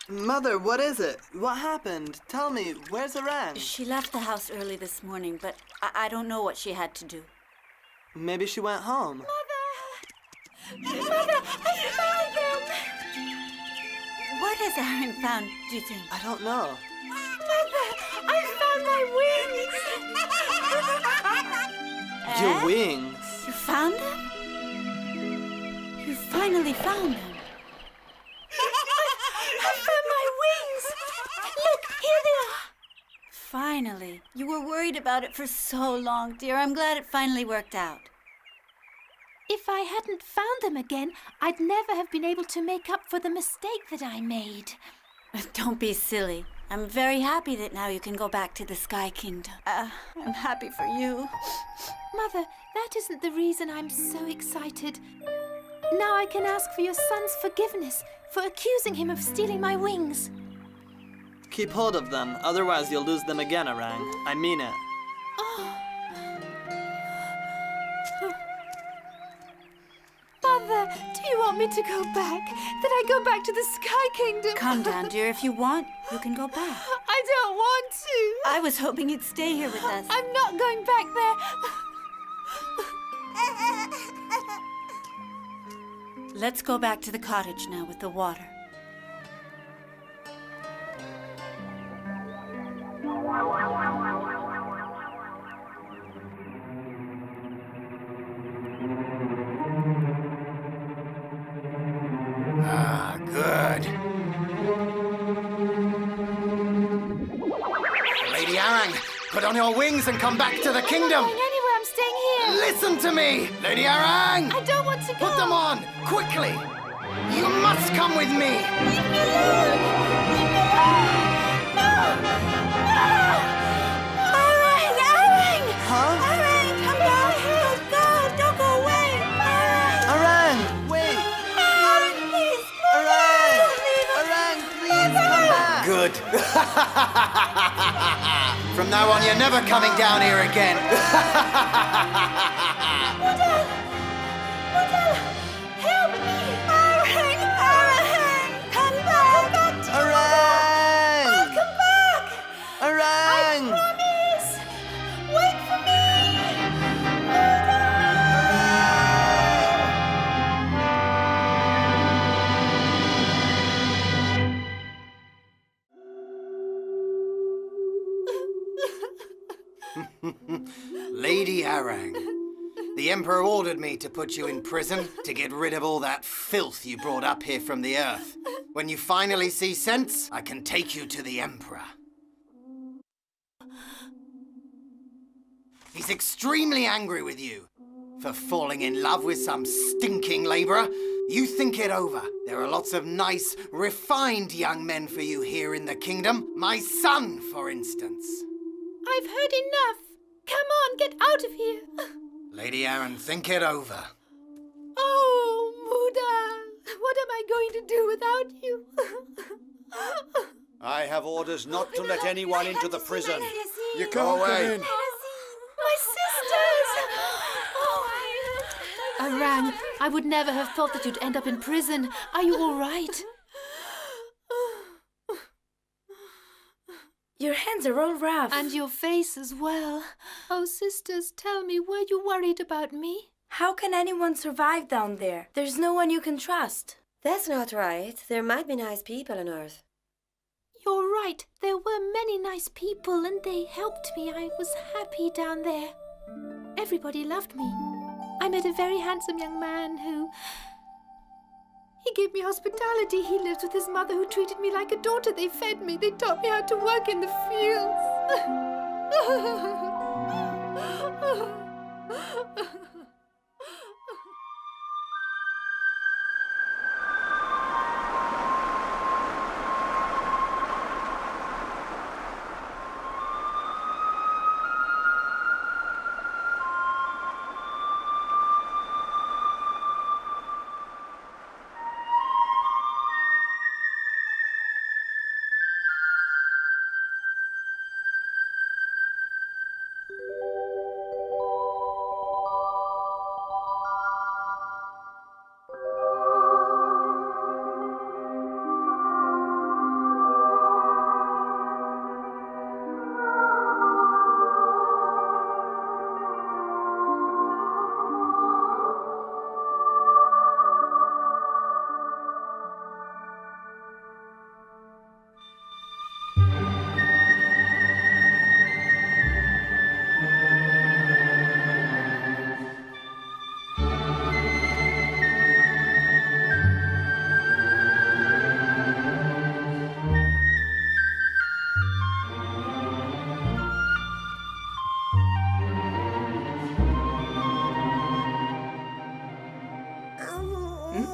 Mother, what is it? What happened? Tell me, where's Arang? She left the house early this morning, but I don't know what she had to do. Maybe she went home. Mother, I found them! What has Arang found, do you think? I don't know. Mother, I found my wings! Your wings. You found them? You finally found them. I found my wings! Look, here they are! Finally. You were worried about it for so long, dear. I'm glad it finally worked out. If I hadn't found them again, I'd never have been able to make up for the mistake that I made. Don't be silly. I'm very happy that now you can go back to the Sky Kingdom. I'm happy for you. Mother, that isn't the reason I'm so excited. Now I can ask for your son's forgiveness for accusing him of stealing my wings. Keep hold of them, otherwise you'll lose them again, Arang. I mean it. Oh. Mother, do you want me to go back? That I go back to the Sky Kingdom? Calm down, dear. If you want, you can go back. I don't want to. I was hoping you'd stay here with us. I'm not going back there. Let's go back to the cottage now with the water. Ah, good. Lady Arang, put on your wings and come back to the kingdom. I'm not going anywhere. I'm staying here. Listen to me, Lady Arang. I don't want to go. Put them on, quickly. You must come with me. Leave me alone. Leave me alone. No. No. Arang, Arang. Huh? Arang, come back. Oh, God, don't go away. Arang, wait. Arang, please. Arang. Don't leave us. Arang, please come back. Good. From now on, you're never coming down here again. Mudal! Mudal! Help me! Arang! Arang! Come back! Arang! I'll come back! Arang! Promise! Wait for me! Lady Arang, the Emperor ordered me to put you in prison to get rid of all that filth you brought up here from the earth. When you finally see sense, I can take you to the Emperor. He's extremely angry with you for falling in love with some stinking laborer. You think it over. There are lots of nice, refined young men for you here in the kingdom. My son, for instance. I've heard enough. Come on, get out of here. Lady Arang, think it over. Oh, Mudal, what am I going to do without you? I have orders not to let anyone into the prison. You go away. My sisters! Oh, Arang, I would never have thought that you'd end up in prison. Are you all right? Your hands are all rough. And your face as well. Oh, sisters, tell me, were you worried about me? How can anyone survive down there? There's no one you can trust. That's not right. There might be nice people on Earth. You're right. There were many nice people and they helped me. I was happy down there. Everybody loved me. I met a very handsome young man who... He gave me hospitality. He lived with his mother who treated me like a daughter. They fed me. They taught me how to work in the fields.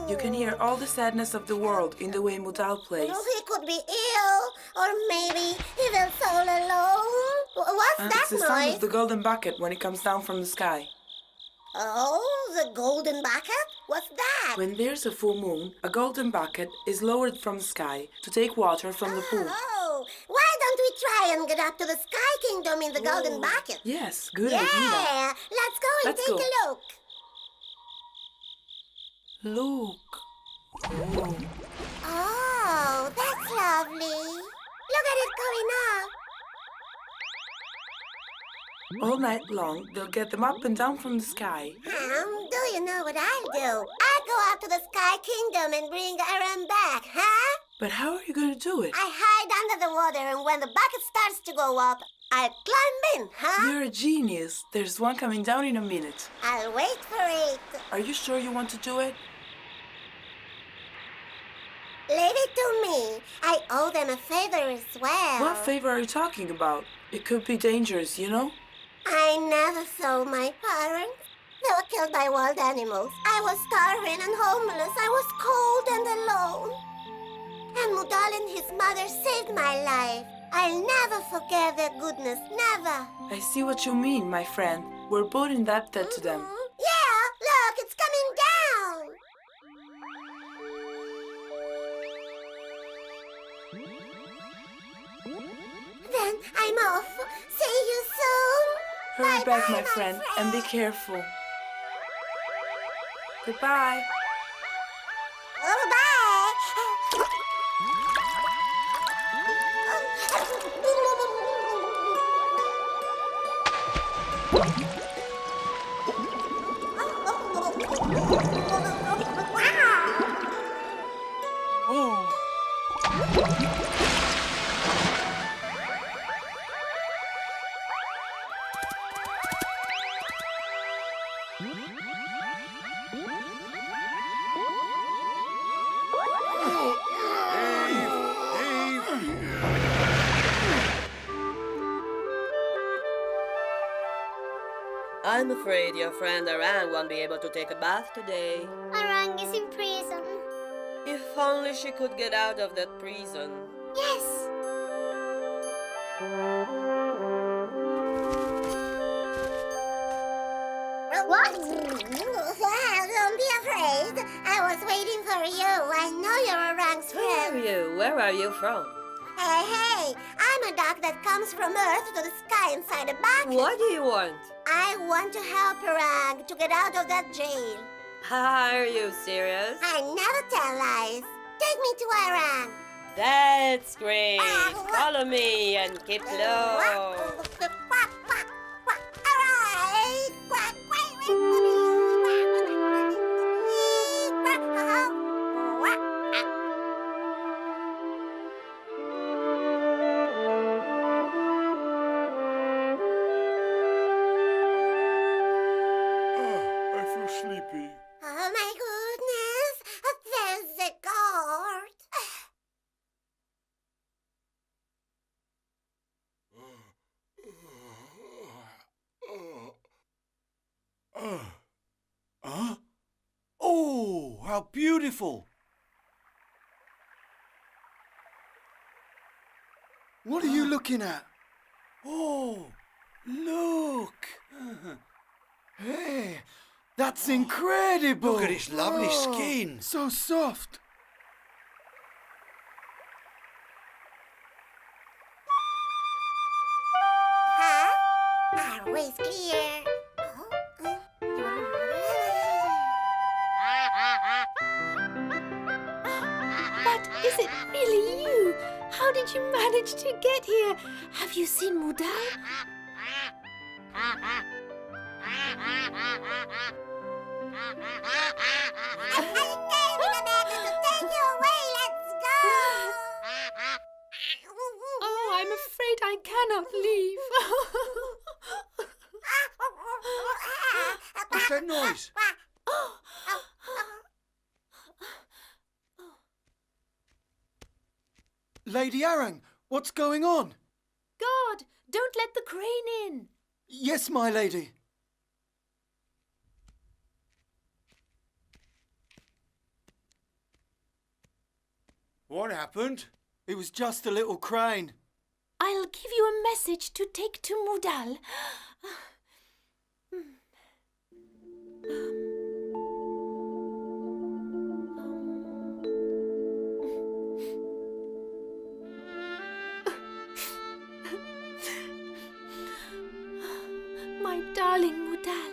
You can hear all the sadness of the world in the way Mudal plays. He could be ill, or maybe he felt so alone. What's that It's the sound noise? of the golden bucket when it comes down from the sky. Oh, the golden bucket? What's that? When there's a full moon, a golden bucket is lowered from the sky to take water from the pool. Oh, why don't we try and get up to the Sky Kingdom in the golden bucket? Yes, good idea. Yeah, let's go and Let's take go. a look. Look. Oh, that's lovely. Look at it going up. All night long, they'll get them up and down from the sky. Do you know what I'll do? I'll go up to the Sky Kingdom and bring Aaron back, huh? But how are you going to do it? I hide under the water, and when the bucket starts to go up, I'll climb in, huh? You're a genius. There's one coming down in a minute. I'll wait for it. Are you sure you want to do it? Leave it to me. I owe them a favor as well. What favor are you talking about? It could be dangerous, you know? I never saw my parents. They were killed by wild animals. I was starving and homeless. I was cold and alone. And Mudal and his mother saved my life. I'll never forget their goodness, never. I see what you mean, my friend. We're both indebted to them. Yeah, look, it's coming down. Then I'm off. See you soon. Hurry back, Bye-bye, my friend, and be careful. Goodbye. I'm afraid your friend Arang won't be able to take a bath today. Arang is in prison. If only she could get out of that prison. Yes. What? Don't be afraid. I was waiting for you. I know you're Arang's Who are friend. you? Where are you from? Hey, I'm a duck that comes from Earth to the sky inside a bucket. What do you want? I want to help Arang to get out of that jail. Are you serious? I never tell lies. Take me to Arang. That's great. Follow me and keep low. I feel sleepy. Oh my goodness, there's the guard. Huh? Oh, how beautiful! What are you looking at? Oh, look! Hey, that's incredible! Look at his lovely Oh, skin. So soft. Huh? Our way's clear. But is it really you? How did you manage to get here? Have you seen Mudal? Oh, I'm afraid I cannot leave. What's that noise? Lady Arang, what's going on? God, don't let the crane in. Yes, my lady. What happened? It was just a little crane. I'll give you a message to take to Mudal. My darling Mudal,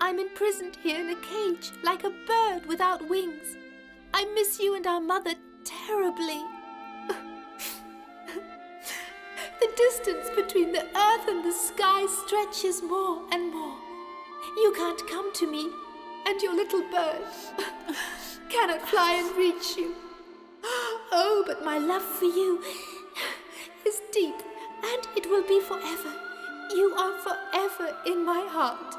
I'm imprisoned here in a cage, like a bird without wings. I miss you and our mother terribly. The distance between the earth and the sky stretches more and more. You can't come to me, and your little bird cannot fly and reach you. Oh, but my love for you is deep, and it will be forever. You are forever in my heart.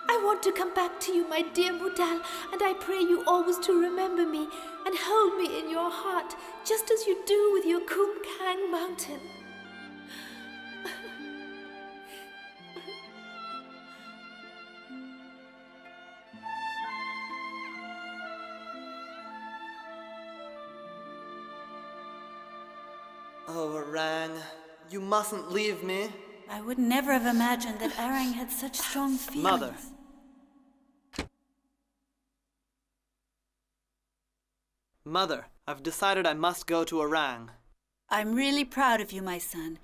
I want to come back to you, my dear Mudal, and I pray you always to remember me and hold me in your heart, just as you do with your Kungang Mountain. Oh, Arang, you mustn't leave me. I would never have imagined that Arang had such strong feelings. Mother. Mother, I've decided I must go to Arang. I'm really proud of you, my son.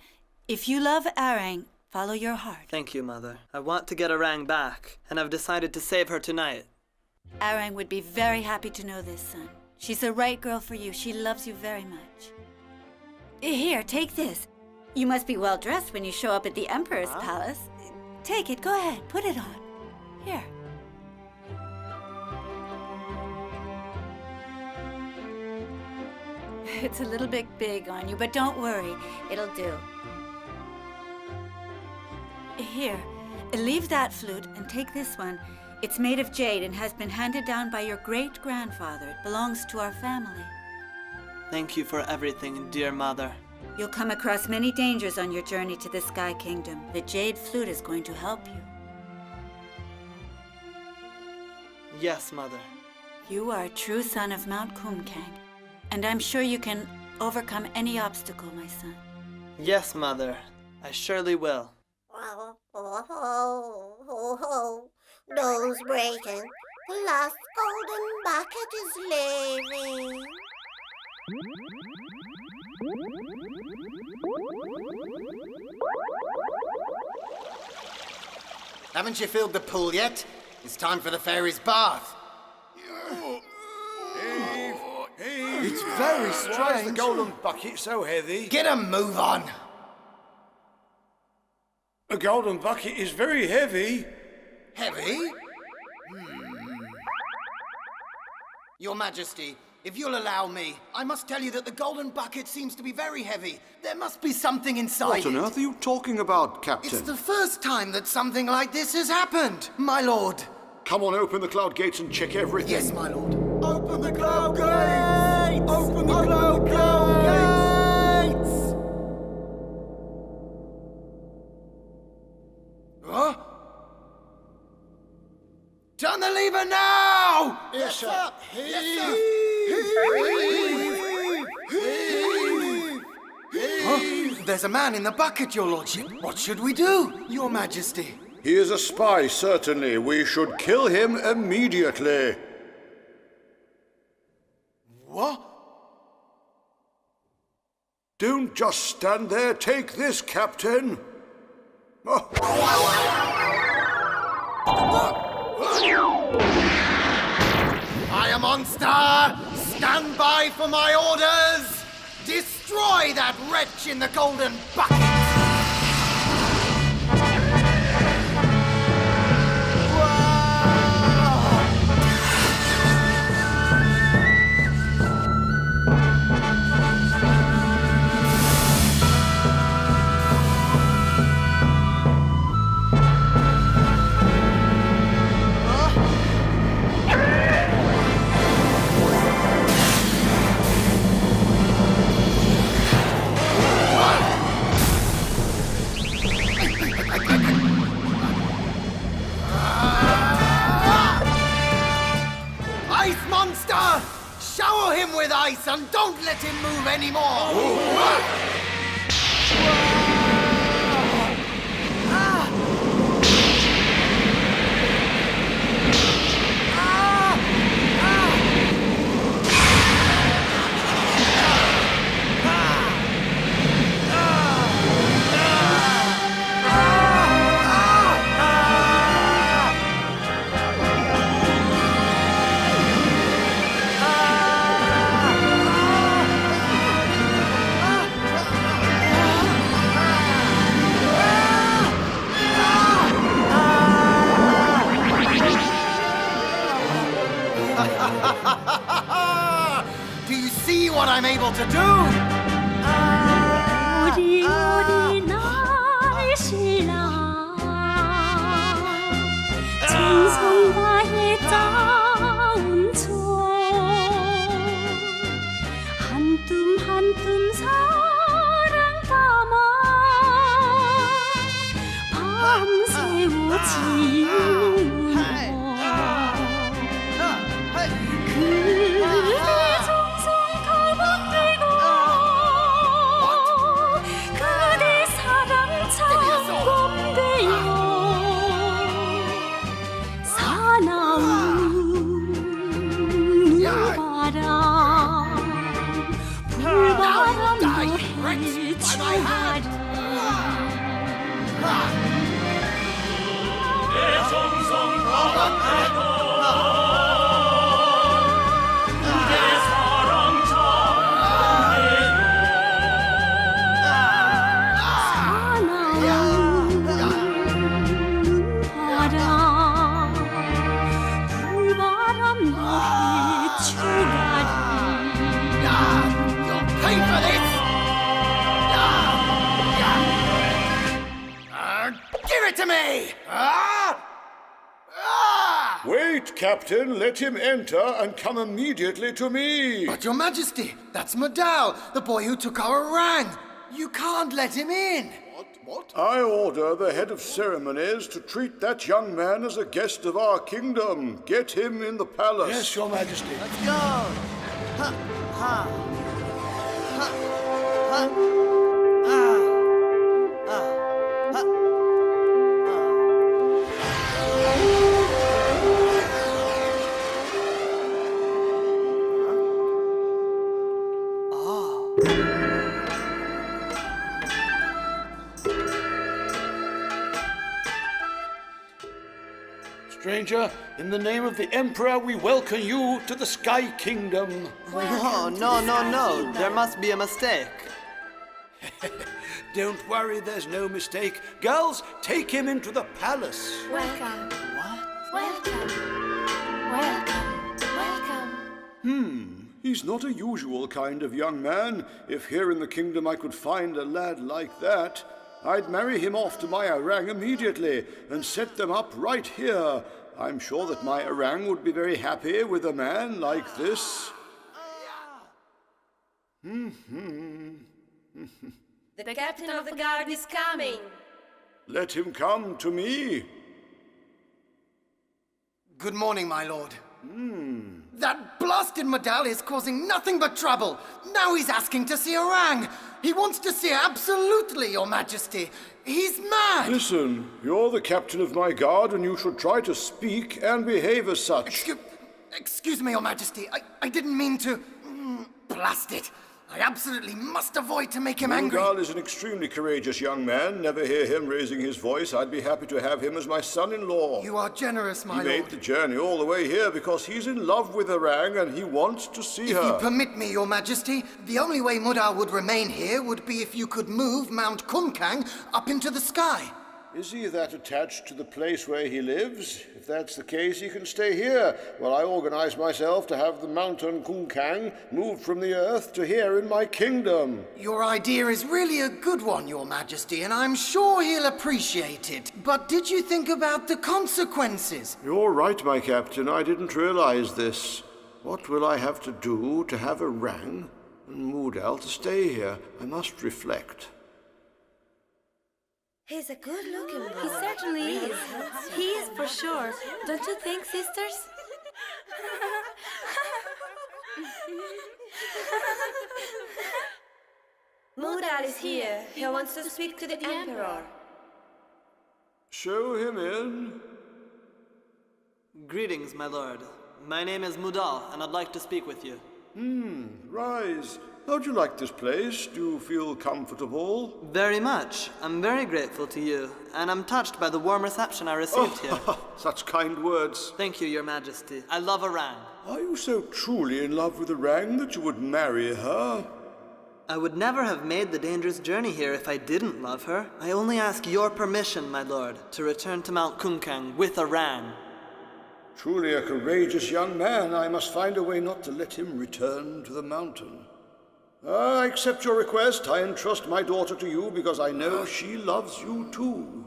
If you love Arang, follow your heart. Thank you, Mother. I want to get Arang back, and I've decided to save her tonight. Arang would be very happy to know this, son. She's the right girl for you. She loves you very much. Here, take this. You must be well dressed when you show up at the Emperor's palace. Take it. Go ahead. Put it on. Here. It's a little bit big on you, but don't worry. It'll do. Here, leave that flute and take this one. It's made of jade and has been handed down by your great-grandfather. It belongs to our family. Thank you for everything, dear Mother. You'll come across many dangers on your journey to the Sky Kingdom. The jade flute is going to help you. Yes, Mother. You are a true son of Mount Kungang, and I'm sure you can overcome any obstacle, my son. Yes, Mother. I surely will. Dome's breaking. The last golden bucket is leaving. Haven't you filled the pool yet? It's time for the fairy's bath. It's very strange. Why is the golden bucket so heavy? Get a move on. The golden bucket is very heavy. Heavy? Your Majesty, if you'll allow me, I must tell you that the golden bucket seems to be very heavy. There must be something inside What on earth are you talking about, Captain? It's the first time that something like this has happened, my lord. Come on, open the cloud gates and check everything. Yes, my lord. Open the cloud gates! Open the cloud gates! Huh? Turn the lever now! Yes, sir. Huh? There's a man in the bucket, your lordship. What should we do, your Majesty? He is a spy, certainly. We should kill him immediately. What? Don't just stand there. Take this, Captain. Fire monster! Stand by for my orders! Destroy that wretch in the golden bucket! Shower him with ice and don't let him move anymore! Do you see what I'm able to do? 우리 날 신랑 정성과의 짜운초 한 뼘 사랑 담아 밤새워 지우는 그대 정성 가득 들고 wrecked by my hand! To me! Wait, Captain, let him enter and come immediately to me. But Your Majesty, that's Mudal, the boy who took our orang. You can't let him in. What? I order the head of ceremonies to treat that young man as a guest of our kingdom. Get him in the palace. Yes, Your Majesty. Let's go! Ha! Ha! Ha! Ha! Ah! Ah! Ha! Stranger, in the name of the Emperor, we welcome you to the Sky Kingdom. No. There must be a mistake. Don't worry, there's no mistake. Girls, take him into the palace. Welcome. What? Welcome. He's not a usual kind of young man. If here in the kingdom I could find a lad like that, I'd marry him off to my orang immediately and set them up right here. I'm sure that my orang would be very happy with a man like this. The captain of the guard is coming. Let him come to me. Good morning, my lord. That blasted Mudal is causing nothing but trouble. Now he's asking to see orang. He wants to see absolutely, Your Majesty. He's mad. Listen, you're the captain of my guard and you should try to speak and behave as such. Excuse me, Your Majesty. I didn't mean to... blast it. I absolutely must avoid to make him angry. Mudal is an extremely courageous young man. Never hear him raising his voice. I'd be happy to have him as my son-in-law. You are generous, my lord. He made the journey all the way here because he's in love with orang and he wants to see her. If you permit me, Your Majesty, the only way Mudal would remain here would be if you could move Mount Kungang up into the sky. Is he that attached to the place where he lives? If that's the case, he can stay here while I organize myself to have the mountain Kungang moved from the earth to here in my kingdom. Your idea is really a good one, Your Majesty, and I'm sure he'll appreciate it. But did you think about the consequences? You're right, my captain. I didn't realize this. What will I have to do to have orang and Mudal to stay here? I must reflect. He's a good-looking boy. He certainly is. He is for sure. Don't you think, sisters? Mudal is here. He wants to speak to the Emperor. Show him in. Greetings, my lord. My name is Mudal, and I'd like to speak with you. Rise. How'd you like this place? Do you feel comfortable? Very much. I'm very grateful to you, and I'm touched by the warm reception I received here. Such kind words. Thank you, Your Majesty. I love orang. Are you so truly in love with orang that you would marry her? I would never have made the dangerous journey here if I didn't love her. I only ask your permission, my lord, to return to Mount Kungang with orang. Truly a courageous young man. I must find a way not to let him return to the mountain. I accept your request. I entrust my daughter to you because I know she loves you too.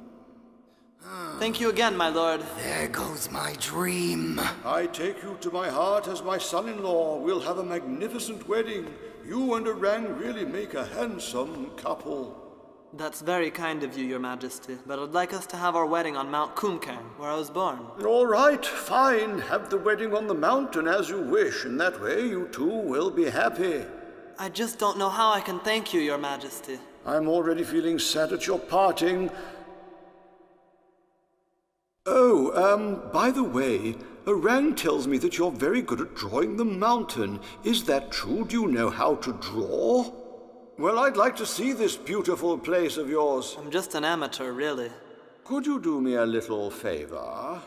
Thank you again, my lord. There goes my dream. I take you to my heart as my son-in-law. We'll have a magnificent wedding. You and orang really make a handsome couple. That's very kind of you, Your Majesty, but I'd like us to have our wedding on Mount Kungang, where I was born. All right, fine. Have the wedding on the mountain as you wish, and that way you two will be happy. I just don't know how I can thank you, Your Majesty. I'm already feeling sad at your parting. Oh, by the way, orang tells me that you're very good at drawing the mountain. Is that true? Do you know how to draw? Well, I'd like to see this beautiful place of yours. I'm just an amateur, really. Could you do me a little favor?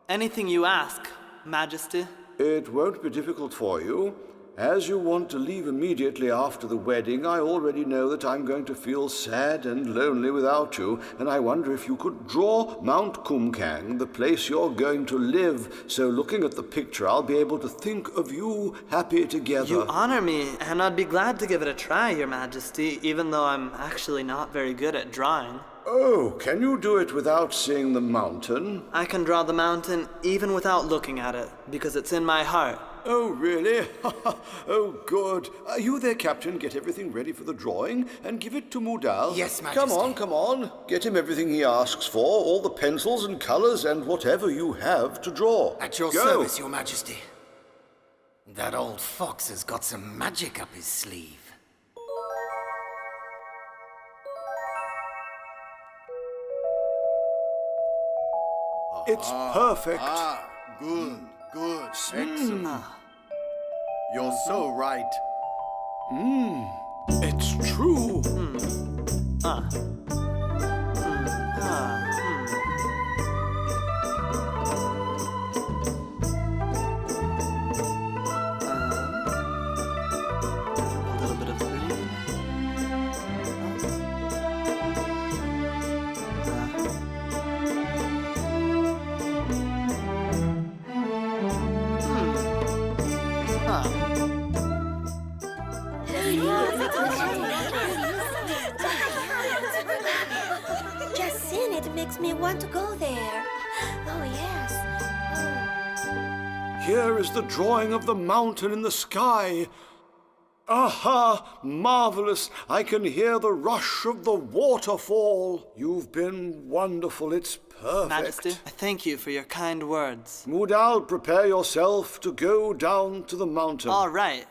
Anything you ask, Majesty. It won't be difficult for you. As you want to leave immediately after the wedding, I already know that I'm going to feel sad and lonely without you, and I wonder if you could draw Mount Kungang, the place you're going to live, so looking at the picture I'll be able to think of you happy together. You honor me, and I'd be glad to give it a try, Your Majesty, even though I'm actually not very good at drawing. Oh, can you do it without seeing the mountain? I can draw the mountain even without looking at it, because it's in my heart. Oh, really? Oh, good. You there, Captain. Get everything ready for the drawing and give it to Mudal. Yes, Majesty. Come on. Get him everything he asks for, all the pencils and colors and whatever you have to draw. At your Go. service, Your Majesty. That old fox has got some magic up his sleeve. It's perfect. Good. Excellent. You're so right. It's true. A little bit of green. Just seeing it makes me want to go there. Oh, yes. Here is the drawing of the mountain in the sky. Aha! Marvelous! I can hear the rush of the waterfall. You've been wonderful. It's perfect. Majesty, I thank you for your kind words. Mudal, prepare yourself to go down to the mountain. All right.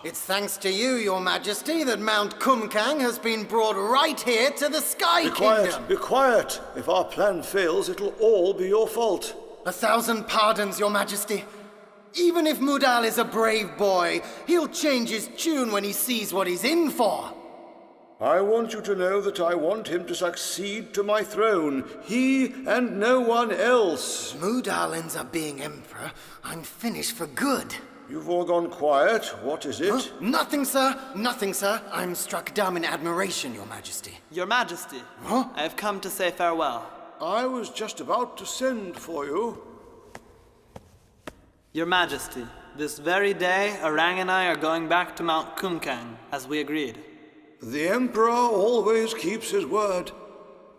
It's thanks to you, Your Majesty, that Mount Kungang has been brought right here to the Sky Kingdom. Be quiet. If our plan fails, it'll all be your fault. 1,000 pardons, Your Majesty. Even if Mudal is a brave boy, he'll change his tune when he sees what he's in for. I want you to know that I want him to succeed to my throne. He and no one else. If Mudal ends up being emperor, I'm finished for good. You've all gone quiet. What is it? Huh? Nothing, sir. Nothing, sir. I'm struck dumb in admiration, Your Majesty. Your Majesty, Huh? I have come to say farewell. I was just about to send for you. Your Majesty, this very day, Orang and I are going back to Mount Kungang, as we agreed. The Emperor always keeps his word.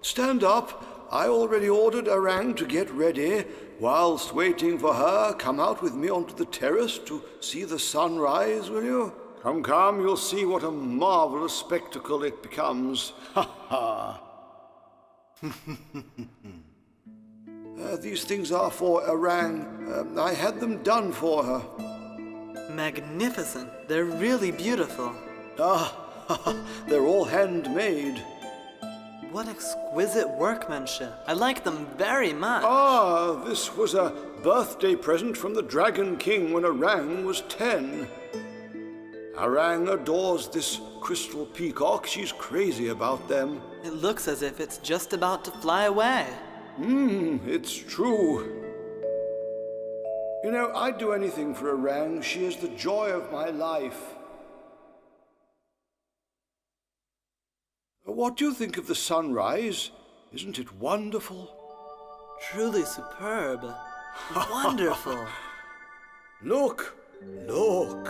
Stand up. I already ordered Orang to get ready. Whilst waiting for her, come out with me onto the terrace to see the sunrise, will you? Come, you'll see what a marvelous spectacle it becomes. Ha ha! These things are for Orang. I had them done for her. Magnificent. They're really beautiful. They're all handmade. What exquisite workmanship. I like them very much. This was a birthday present from the Dragon King when Orang was 10. Orang adores this crystal peacock. She's crazy about them. It looks as if it's just about to fly away. It's true. You know, I'd do anything for Orang. She is the joy of my life. What do you think of the sunrise? Isn't it wonderful? Truly superb. Wonderful. Look! Look!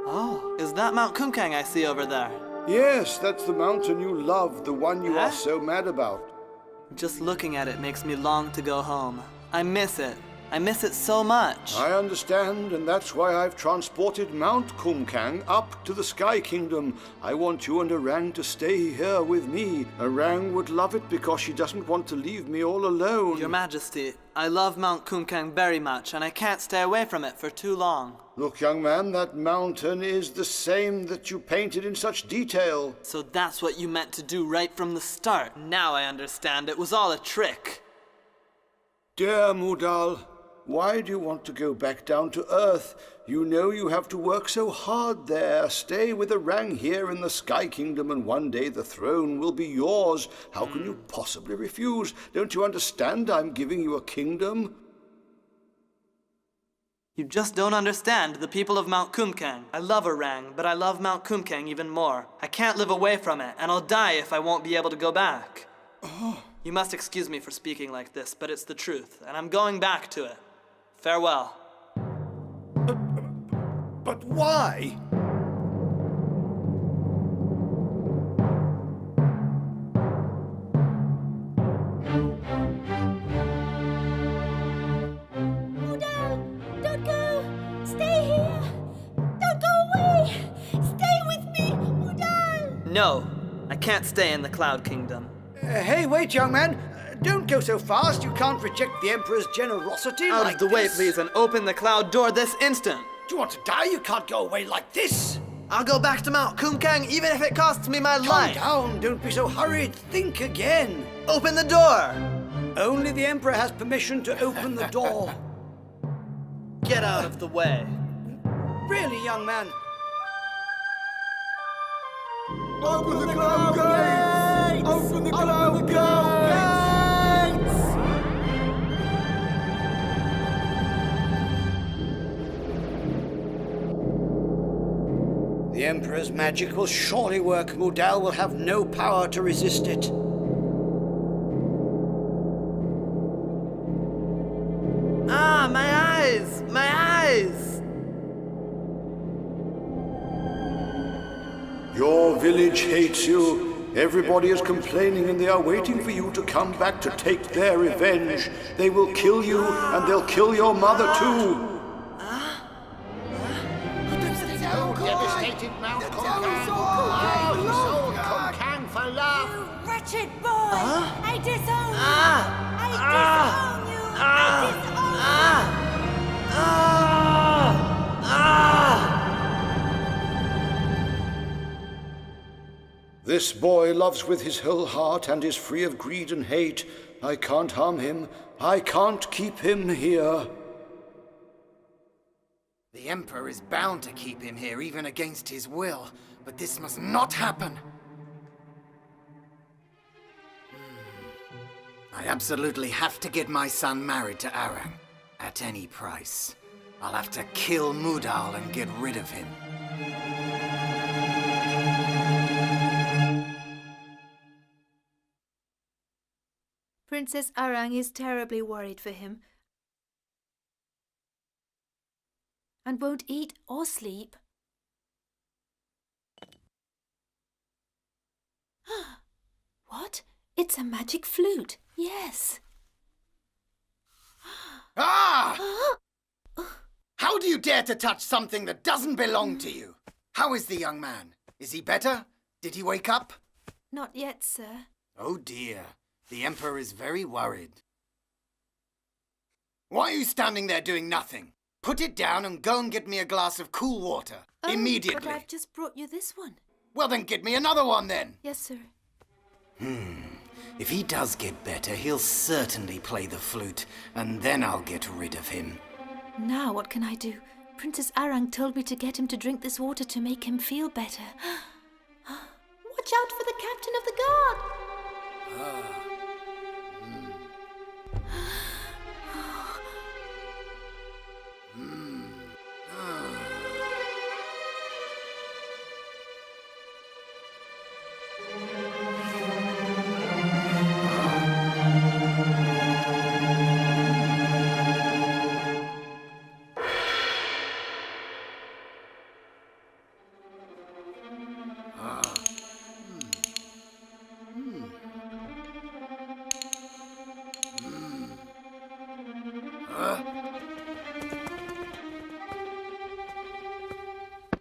Oh, is that Mount Kungang I see over there? Yes, that's the mountain you love, the one you are so mad about. Just looking at it makes me long to go home. I miss it. I miss it so much. I understand, and that's why I've transported Mount Kungang up to the Sky Kingdom. I want you and Orang to stay here with me. Orang would love it because she doesn't want to leave me all alone. Your Majesty, I love Mount Kungang very much, and I can't stay away from it for too long. Look, young man, that mountain is the same that you painted in such detail. So that's what you meant to do right from the start. Now I understand. It was all a trick. Dear Mudal, why do you want to go back down to Earth? You know you have to work so hard there. Stay with Orang here in the Sky Kingdom, and one day the throne will be yours. How can you possibly refuse? Don't you understand I'm giving you a kingdom? You just don't understand the people of Mount Kungang. I love Orang, but I love Mount Kungang even more. I can't live away from it, and I'll die if I won't be able to go back. You must excuse me for speaking like this, but it's the truth, and I'm going back to it. Farewell. But why? Mudal, don't go. Stay here. Don't go away. Stay with me, Mudal. No, I can't stay in the Cloud Kingdom. Hey, wait, young man. Don't go so fast. You can't reject the Emperor's generosity Out like of the way, this. please, and open the cloud door this instant. Do you want to die? You can't go away like this. I'll go back to Mount Kungang even if it costs me my Calm life. down. Don't be so hurried. Think again. Open the door. Only the Emperor has permission to open the door. Get out of the way. Really, young man? Open the cloud gates! Open the cloud gates! The Emperor's magic will surely work. Mudal will have no power to resist it. Ah, my eyes! My eyes! Your village hates you. Everybody is complaining and they are waiting for you to come back to take their revenge. They will kill you and they'll kill your mother too. Devastated Mount Kungang. Oh, you sold Kungang for love. You wretched boy! I disown you! I disown you! I disown you! This boy loves with his whole heart and is free of greed and hate. I can't harm him. I can't keep him here. The Emperor is bound to keep him here even against his will, but this must not happen. I absolutely have to get my son married to Orang, at any price. I'll have to kill Mudal and get rid of him. Princess Arang is terribly worried for him and won't eat or sleep. What? It's a magic flute. Yes. Ah! How do you dare to touch something that doesn't belong to you? How is the young man? Is he better? Did he wake up? Not yet, sir. Oh dear. The Emperor is very worried. Why are you standing there doing nothing? Put it down and go and get me a glass of cool water. Immediately. But I've just brought you this one. Well, then get me another one then. Yes, sir. If he does get better, he'll certainly play the flute, and then I'll get rid of him. Now what can I do? Princess Arang told me to get him to drink this water to make him feel better. Watch out for the captain of the guard!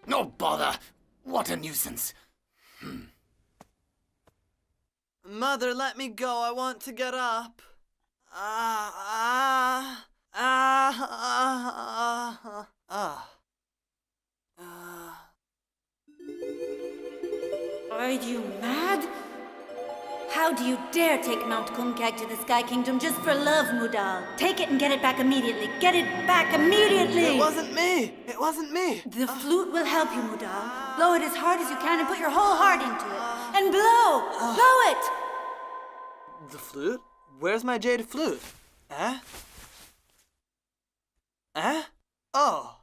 No bother! What a nuisance! Mother, let me go. I want to get up. Are you mad? How do you dare take Mount Kungang to the Sky Kingdom just for love, Mudal? Take it and get it back immediately. Get it back immediately! It wasn't me! It wasn't me! The flute will help you, Mudal. Blow it as hard as you can and put your whole heart into it. And blow! Blow it! The flute? Where's my jade flute? Eh? Eh? Oh.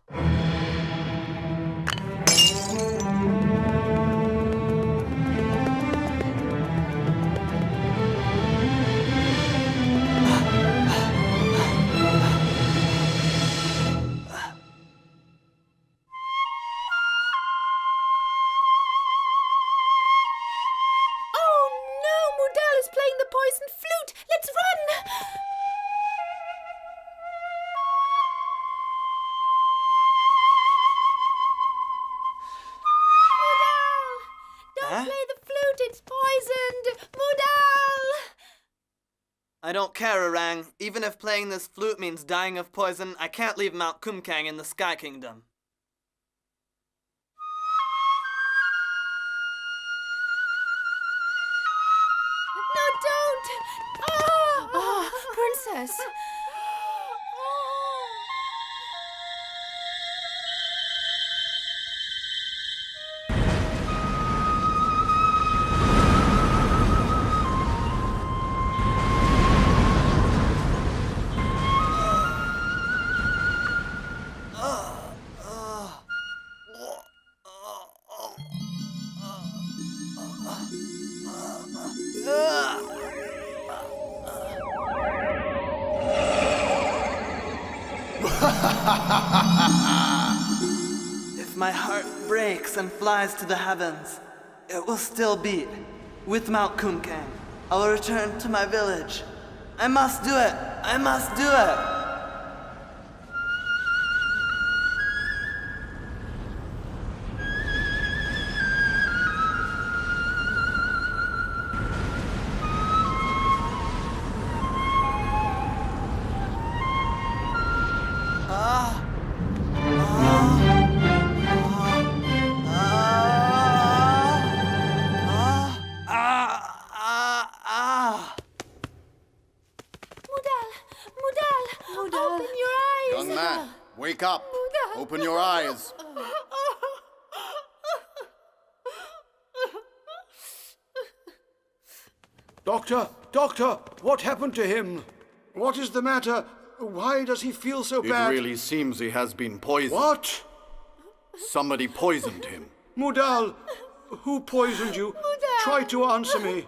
I don't care, Orang. Even if playing this flute means dying of poison, I can't leave Mount Kungang in the Sky Kingdom. No, don't! Oh, princess! If my heart breaks and flies to the heavens, it will still beat. With Mount Kungang, I will return to my village. I must do it! I must do it! Wake up! Open your eyes! Doctor! Doctor! What happened to him? What is the matter? Why does he feel so bad? It really seems he has been poisoned. What? Somebody poisoned him. Mudal! Who poisoned you? Mudal. Try to answer me.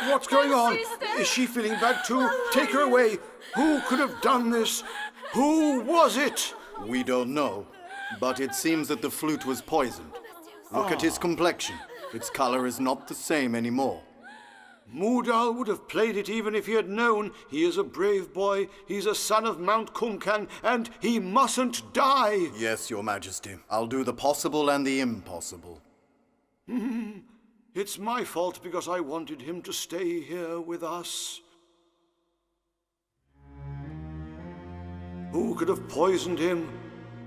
What's going on? Is she feeling bad too? Take her away. Who could have done this? Who was it? We don't know, but it seems that the flute was poisoned. Look at his complexion. Its color is not the same anymore. Mudal would have played it even if he had known. He is a brave boy. He's a son of Mount Kungang, and he mustn't die. Yes, Your Majesty. I'll do the possible and the impossible. It's my fault because I wanted him to stay here with us. Who could have poisoned him?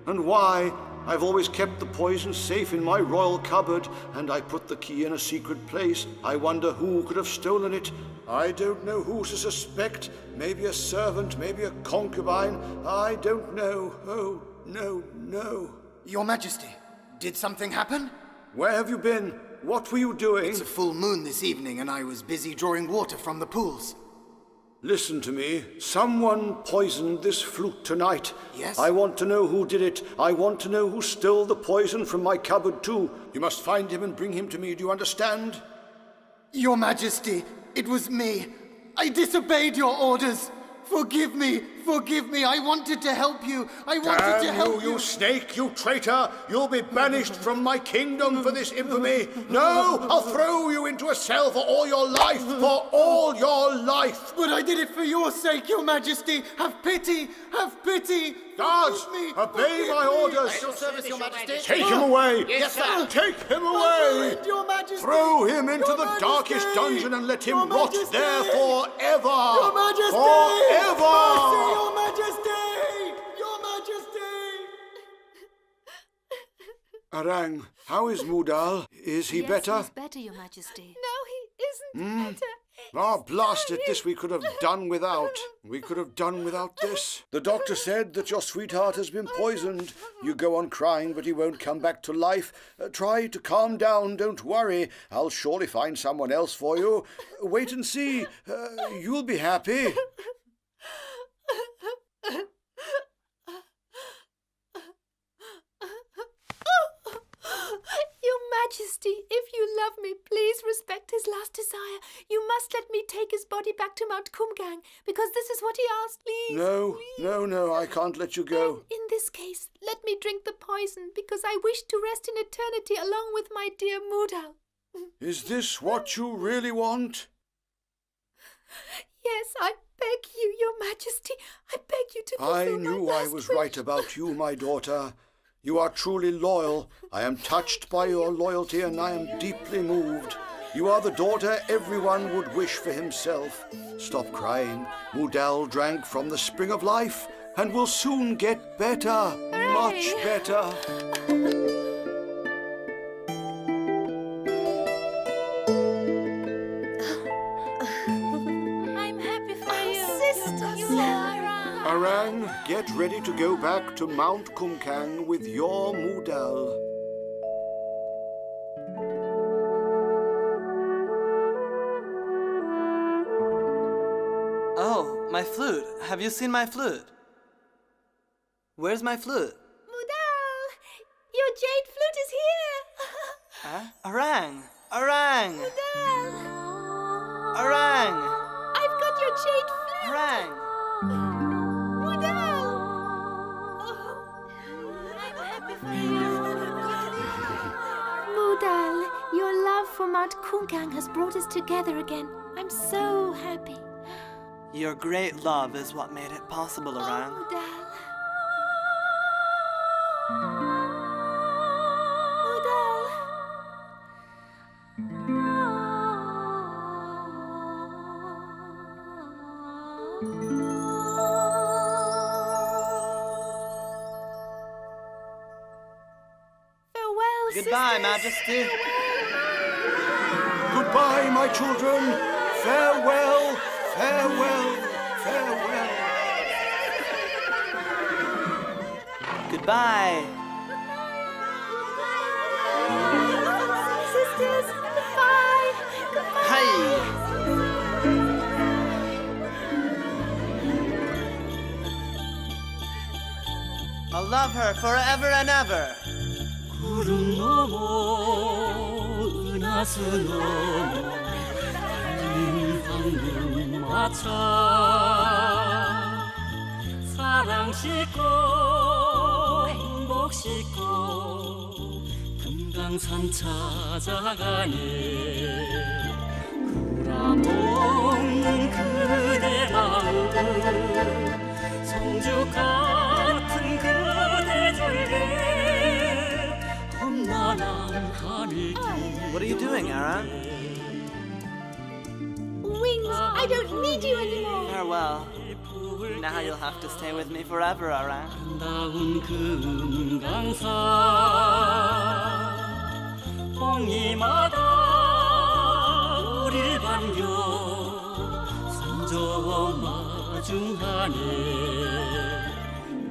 And why? I've always kept the poison safe in my royal cupboard, and I put the key in a secret place. I wonder who could have stolen it. I don't know who to suspect. Maybe a servant, maybe a concubine. I don't know. Oh, no. Your Majesty, did something happen? Where have you been? What were you doing? It's a full moon this evening, and I was busy drawing water from the pools. Listen to me. Someone poisoned this flute tonight. Yes? I want to know who did it. I want to know who stole the poison from my cupboard too. You must find him and bring him to me. Do you understand? Your Majesty, it was me. I disobeyed your orders. Forgive me. I wanted to help you. Damn you, you snake, you traitor! You'll be banished from my kingdom for this infamy. No, I'll throw you into a cell for all your life. For all your life. But I did it for your sake, Your Majesty. Have pity. Guards, obey my orders. At your service, Your Majesty. Take him away. Yes, sir. Take him away. Your Majesty. Throw him into the darkest dungeon and let him rot there forever. Your Majesty. Forever. Your Majesty. Your Majesty. Arang, how is Mudal? Is he better? He's better, Your Majesty. No, he isn't better. Ah, blast it, this we could have done without. We could have done without this. The doctor said that your sweetheart has been poisoned. You go on crying, but he won't come back to life. Try to calm down, don't worry. I'll surely find someone else for you. Wait and see. You'll be happy. Your Majesty, if you love me, please respect his last desire. You must let me take his body back to Mount Kungang, because this is what he asked. Please. No, I can't let you go. In this case, let me drink the poison, because I wish to rest in eternity along with my dear Mudal. Is this what you really want? Yes, I beg you, Your Majesty. I beg you to fulfill I my knew I last was wish. right about you, my daughter. You are truly loyal. I am touched by your loyalty and I am deeply moved. You are the daughter everyone would wish for himself. Stop crying. Mudal drank from the spring of life and will soon get better, much better. I'm happy for you. Sister Sarah. Arang, get ready to go back to Mount Kungang with your Mudal. Oh, my flute. Have you seen my flute? Where's my flute? Mudal, your jade flute is here. Huh? Arang! Mudal, Arang! I've got your jade flute. Arang! Mudal. I'm happy for you. Mudal, your love for Mount Kungang has brought us together again. I'm so happy. Your great love is what made it possible, Arang. Mudal. Farewell, Goodbye, sisters. Majesty. Goodbye, my children. Farewell, farewell, farewell. Goodbye. Sisters, goodbye. Goodbye. Hi. I'll love her forever and ever. 구름 넘어 은하수 넘어 황금 마차 사랑 싣고 행복 싣고 금강산 찾아가네 구라먹는 그대 마음 성주 같은 그대 절개 What are you doing, Arang? Wings, I don't need you anymore. Farewell. now you'll have to stay with me forever, Arang. 아름다운 금강산 홍이마다 우릴 반겨 산저 마중하네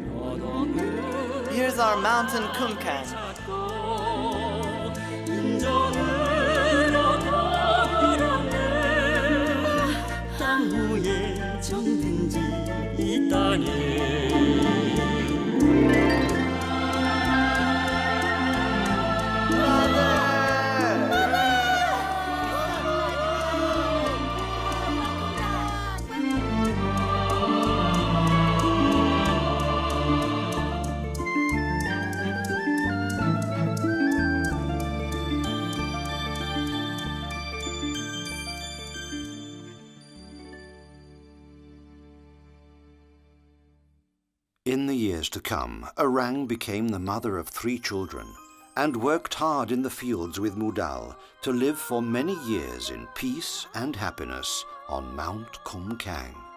너는 Here's our mountain Kungang. 인정을 얻어버렸네 땅 위에 정든지 있다네 In the years to come, Arang became the mother of 3 children and worked hard in the fields with Mudal to live for many years in peace and happiness on Mount Kungang.